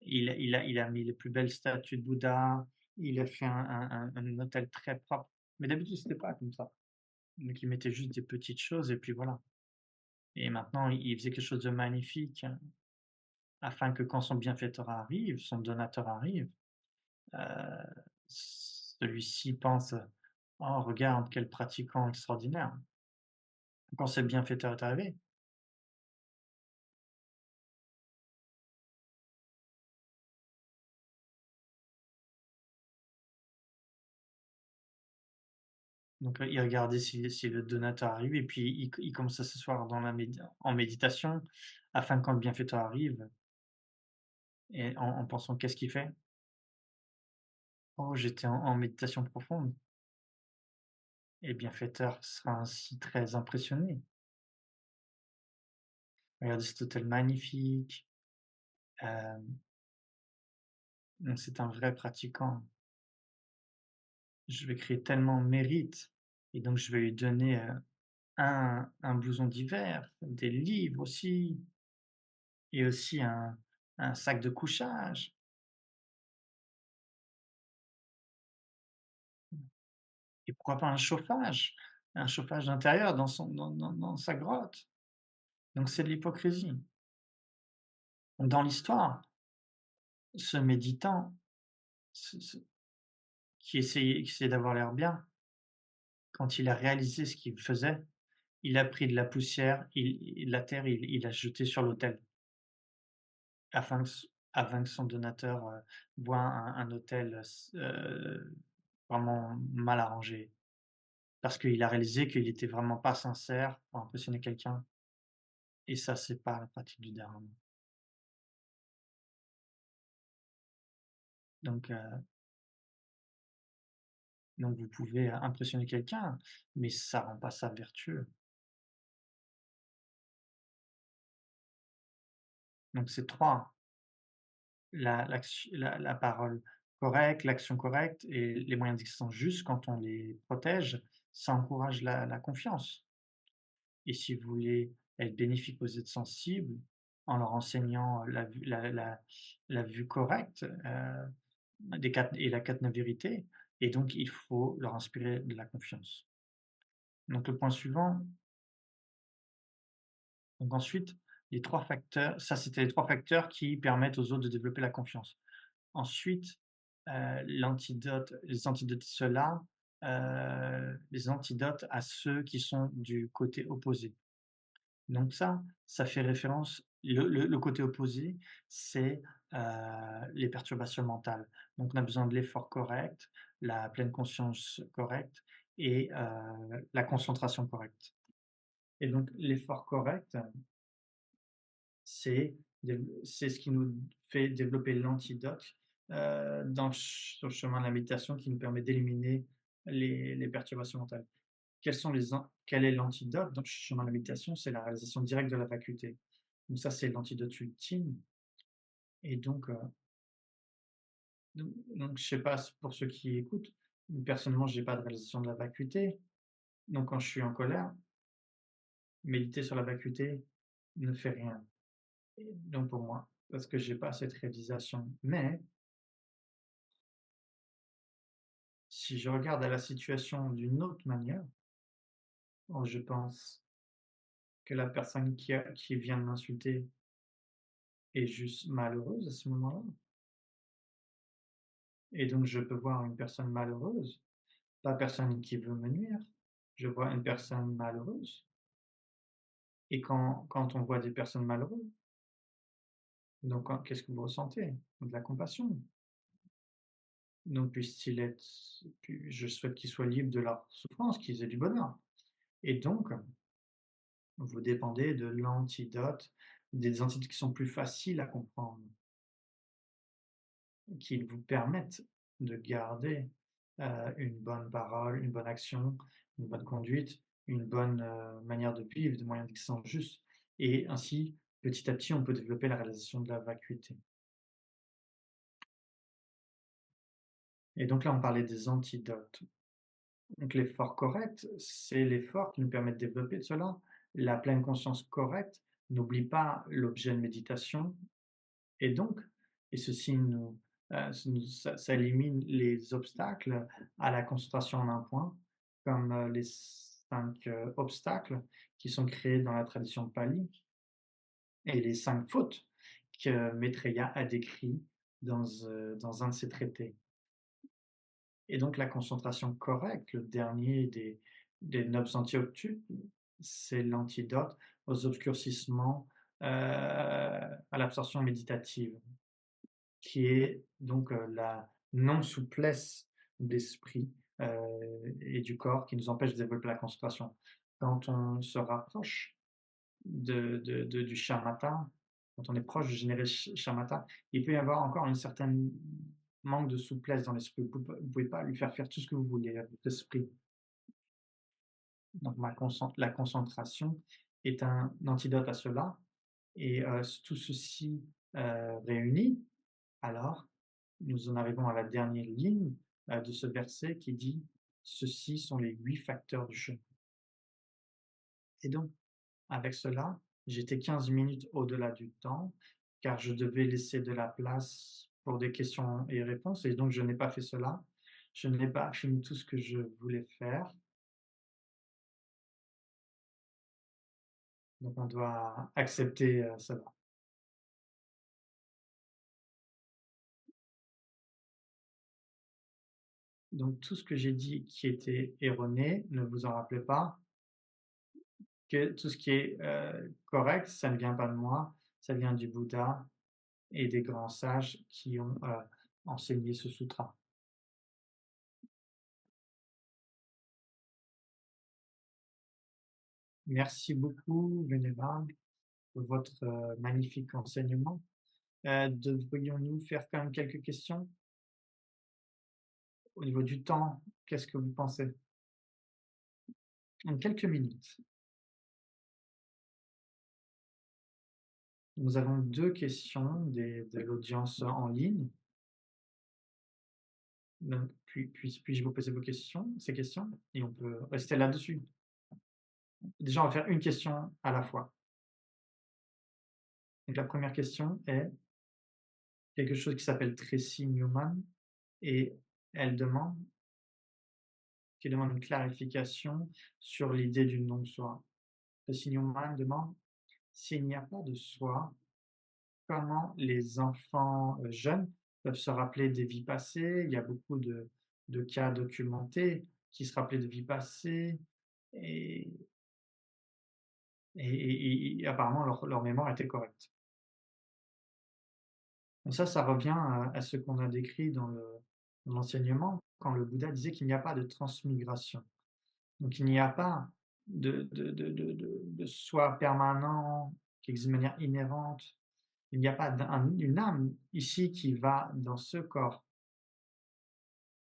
[SPEAKER 1] il a mis les plus belles statues de Bouddha, il a fait un autel très propre. Mais d'habitude, c'était pas comme ça. Donc il mettait juste des petites choses et puis voilà. Et maintenant, il faisait quelque chose de magnifique, afin que quand son bienfaiteur arrive, son donateur arrive, heu, celui-ci pense: «Oh regarde quel pratiquant extraordinaire», quand ce bienfaiteur est arrivé. Donc, il regardait si le donateur arrive et puis il commence à s'asseoir dans la en méditation afin que quand le bienfaiteur arrive et en pensant qu'est-ce qu'il fait? «Oh j'étais en méditation profonde» et le bienfaiteur sera ainsi très impressionné. «Regardez cet hôtel magnifique, hem, donc c'est un vrai pratiquant. Je vais créer tellement de mérite et donc je vais lui donner, un blouson d'hiver, des livres aussi et aussi un sac de couchage et pourquoi pas un chauffage d'intérieur dans son dans sa grotte. Donc c'est de l'hypocrisie. Dans l'histoire, ce méditant, ce qui essayait d'avoir l'air bien, quand il a réalisé ce qu'il faisait, il a pris de la poussière, la terre, il l'a jeté sur l'autel afin que son donateur, voie un autel vraiment mal arrangé. Parce qu'il a réalisé qu'il était vraiment pas sincère pour impressionner quelqu'un et ça, c'est pas la pratique du dharma. Donc heu, donc vous pouvez impressionner quelqu'un, mais ça rend pas ça vertueux. Donc c'est 3 la parole correcte, l'action correcte et les moyens d'existence justes quand on les protège, ça encourage la confiance. Et si vous voulez être bénéfique aux êtres sensibles, en leur enseignant la vue correcte, des 4 et la 4 vérités et donc il faut leur inspirer de la confiance. Donc le point suivant, donc ensuite, les 3 facteurs ça c'était les 3 facteurs qui permettent aux autres de développer la confiance. Ensuite, les antidotes de cela, les antidotes à ceux qui sont du côté opposé. Donc ça fait référence le côté opposé, c'est, les perturbations mentales. Donc on a besoin de l'effort correct, la pleine conscience correcte et la concentration correcte. Et donc l'effort correct, c'est ce qui nous fait développer l'antidote, dans sur le chemin de la méditation qui nous permet d'éliminer les perturbations mentales. Quel est l'antidote dans le chemin de la méditation? C'est la réalisation directe de la vacuité. Donc ça, c'est l'antidote ultime et donc je sais pas pour ceux qui écoutent, personnellement, j'ai pas de réalisation de la vacuité. Donc quand je suis en colère, méditer sur la vacuité ne fait rien. Et donc pour moi, parce que j'ai pas cette réalisation. Mais si je regarde à la situation d'une autre manière, je pense que la personne qui vient de m'insulter est juste malheureuse à ce moment-là et donc je peux voir une personne malheureuse, pas personne qui veut me nuire, je vois une personne malheureuse et quand on voit des personnes malheureuses, donc qu'est-ce que vous ressentez? De la compassion. Donc puisse-t-il être pu je souhaite qu'ils soient libres de leur souffrance, qu'ils aient du bonheur et donc vous dépendez de l'antidote, des antidotes qui sont plus faciles à comprendre, qui vous permettent de garder, une bonne parole, une bonne action, une bonne conduite, une bonne, manière de vivre, des moyens d'existence justes et ainsi, petit à petit, on peut développer la réalisation de la vacuité. Et donc là, on parlait des antidotes. Donc l'effort correct, c'est l'effort qui nous permet de développer cela. La pleine conscience correcte n'oublie pas l'objet de méditation. Et donc et ceci nous, ça élimine les obstacles à la concentration en un point, comme, les 5 obstacles qui sont créés dans la tradition pali et les 5 fautes que Maitreya a décrit dans un de ses traités. et donc la concentration correcte, le dernier des 9 antioctuple, c'est l'antidote aux obscurcissements, à l'absorption méditative, qui est donc, la non-souplesse d'esprit, et du corps qui nous empêche de développer la concentration. Quand on se rapproche du shamatha, quand on est proche du généré shamatha, il peut y avoir encore une certaine manque de souplesse dans l'esprit. Vous pouvez pas lui faire tout ce que vous voulez à votre esprit. Donc la concentration est un antidote à cela et tout ceci, réuni, alors nous en arrivons à la dernière ligne, de ce verset qui dit: «Ceux-ci sont les 8 facteurs du chemin» et donc avec cela, j'étais 15 minutes au-delà du temps, car je devais laisser de la place pour des questions et réponses et donc je n'ai pas fait cela. Je n'ai pas fini tout ce que je voulais faire, donc on doit accepter, cela. Donc tout ce que j'ai dit qui était erroné, ne vous en rappelez pas, que tout ce qui est, correct, ça ne vient pas de moi, ça vient du Bouddha et des grands sages qui ont, enseigné ce sutra. Merci beaucoup, Vénéral, pour votre, magnifique enseignement. Devrions-nous faire quand même quelques questions? Au niveau du temps, qu'est-ce que vous pensez? En quelques minutes. Nous avons 2 questions de l'audience en ligne. Donc puis-je vous poser ces questions? Et on peut rester là-dessus. Déjà, on va faire une question à la fois. Donc la première question est quelque chose qui s'appelle Tracy Newman et elle demande qui demande une clarification sur l'idée du non-soi. Tracy Newman demande: «S'il n'y a pas de soi, comment les enfants, jeunes peuvent se rappeler des vies passées?» Il y a beaucoup de cas documentés qui se rappelaient de vies passées et et apparemment leur mémoire était correcte. Donc ça revient à ce qu'on a décrit dans l'enseignement, quand le Bouddha disait qu'il n'y a pas de transmigration. Donc il n'y a pas de soi permanent qui existe de manière inhérente. Il n'y a pas une âme ici qui va dans ce corps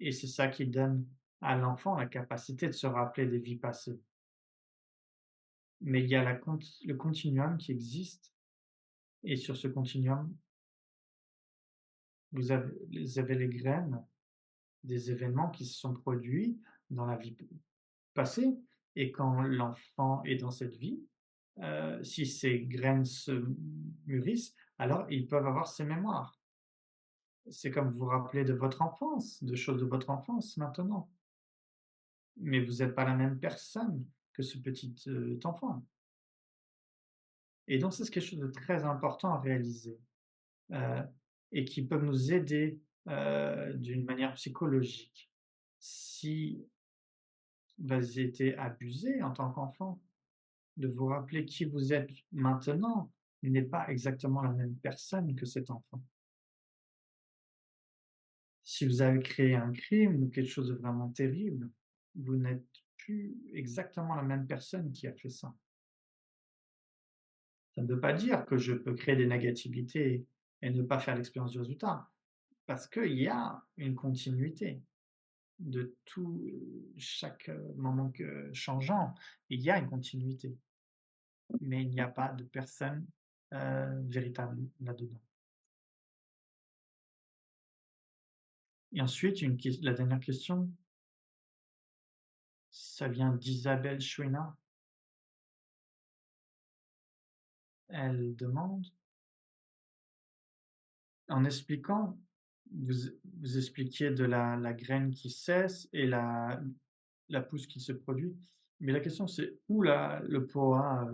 [SPEAKER 1] et c'est ça qui donne à l'enfant la capacité de se rappeler des vies passées. Mais il y a le continuum qui existe et sur ce continuum, vous avez les graines des événements qui se sont produits dans la vie passée et quand l'enfant est dans cette vie, si ces graines se mûrissent, alors ils peuvent avoir ces mémoires. C'est comme vous vous rappelez de votre enfance, de choses de votre enfance maintenant, mais vous êtes pas la même personne que ce petit, enfant et donc ça, c'est quelque chose de très important à réaliser, heu et qui peut nous aider, d'une manière psychologique. Si vous avez été abusé en tant qu'enfant, de vous rappeler qui vous êtes maintenant n'est pas exactement la même personne que cet enfant. Si vous avez créé un crime ou quelque chose de vraiment terrible, vous n'êtes plus exactement la même personne qui a fait ça. Ça ne veut pas dire que je peux créer des négativités et ne pas faire l'expérience du résultat, parce qu'il y a une continuité de tout, chaque, moment changeant, il y a une continuité, mais il n'y a pas de personne, véritable là-dedans. Et ensuite, la dernière question, ça vient d'Isabelle Chouina. Elle demande, en expliquant, vous vous expliquiez de la graine qui cesse et la pousse qui se produit. Mais la question c'est où le poa,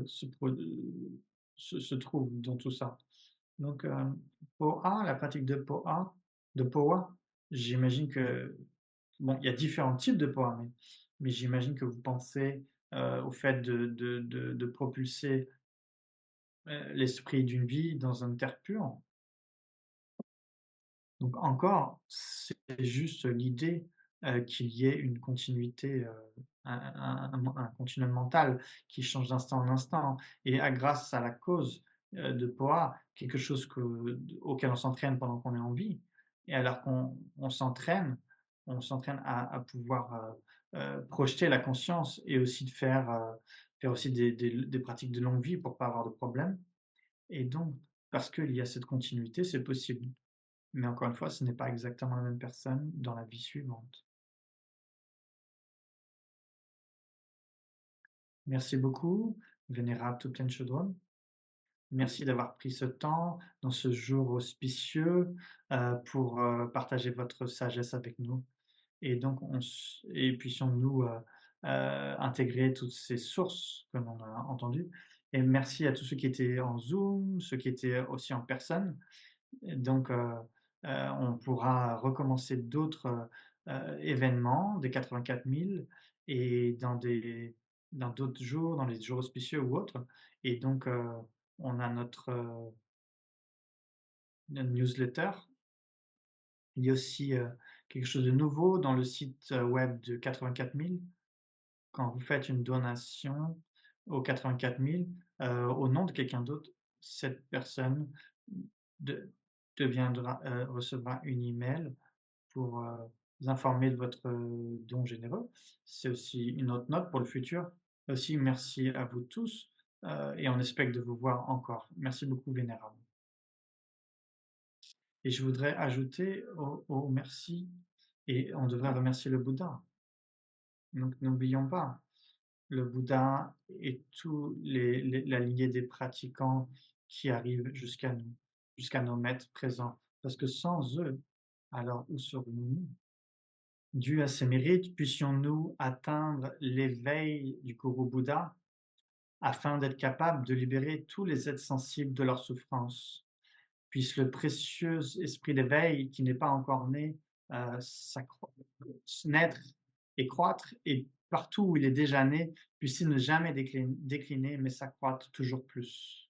[SPEAKER 1] se trouve dans tout ça? Donc, poa, la pratique de poa, j'imagine que bon, il y a différents types de poids, mais j'imagine que vous pensez, au fait de propulser, l'esprit d'une vie dans une terre pure. Donc encore, c'est juste l'idée, qu'il y ait une continuité, un continuum mental qui change d'instant en instant et grâce à la cause, de Poa, quelque chose auquel on s'entraîne pendant qu'on est en vie et alors qu'on s'entraîne, à pouvoir, projeter la conscience et aussi de faire aussi des pratiques de longue vie pour pas avoir de problème et donc parce qu'il y a cette continuité, c'est possible. Mais encore une fois, ce n'est pas exactement la même personne dans la vie suivante. Merci beaucoup, vénérable Thupten Chodron. Merci d'avoir pris ce temps dans ce jour auspicieux, pour, partager votre sagesse avec nous et donc puissions-nous, intégrer toutes ces sources que l'on a entendues et merci à tous ceux qui étaient en Zoom, ceux qui étaient aussi en personne. Et donc, on pourra recommencer d'autres, événements des 84 000 et dans d'autres jours, dans les jours auspicieux ou autres et donc, on a notre newsletter. Il y a aussi, quelque chose de nouveau dans le site, web de 84 000. Quand vous faites une donation aux 84 000, au nom de quelqu'un d'autre, cette personne de deviendra, recevra une email pour, vous informer de votre, don généreux. C'est aussi une autre note pour le futur. Aussi, merci à vous tous, et on espère de vous voir encore. Merci beaucoup, vénérable. Et je voudrais ajouter au merci et on devrait remercier le Bouddha. Donc n'oublions pas, le Bouddha et tous la lignée des pratiquants qui arrivent jusqu'à nous, jusqu'à nos maîtres présents. Parce que sans eux, alors où serions-nous? Dû à ces mérites, puissions-nous atteindre l'éveil du Guru Bouddha afin d'être capables de libérer tous les êtres sensibles de leur souffrance. Puisse le précieux esprit d'éveil qui n'est pas encore né naître et croître, et partout où il est déjà né, puisse-t-il ne jamais décliner, mais s'accroître toujours plus.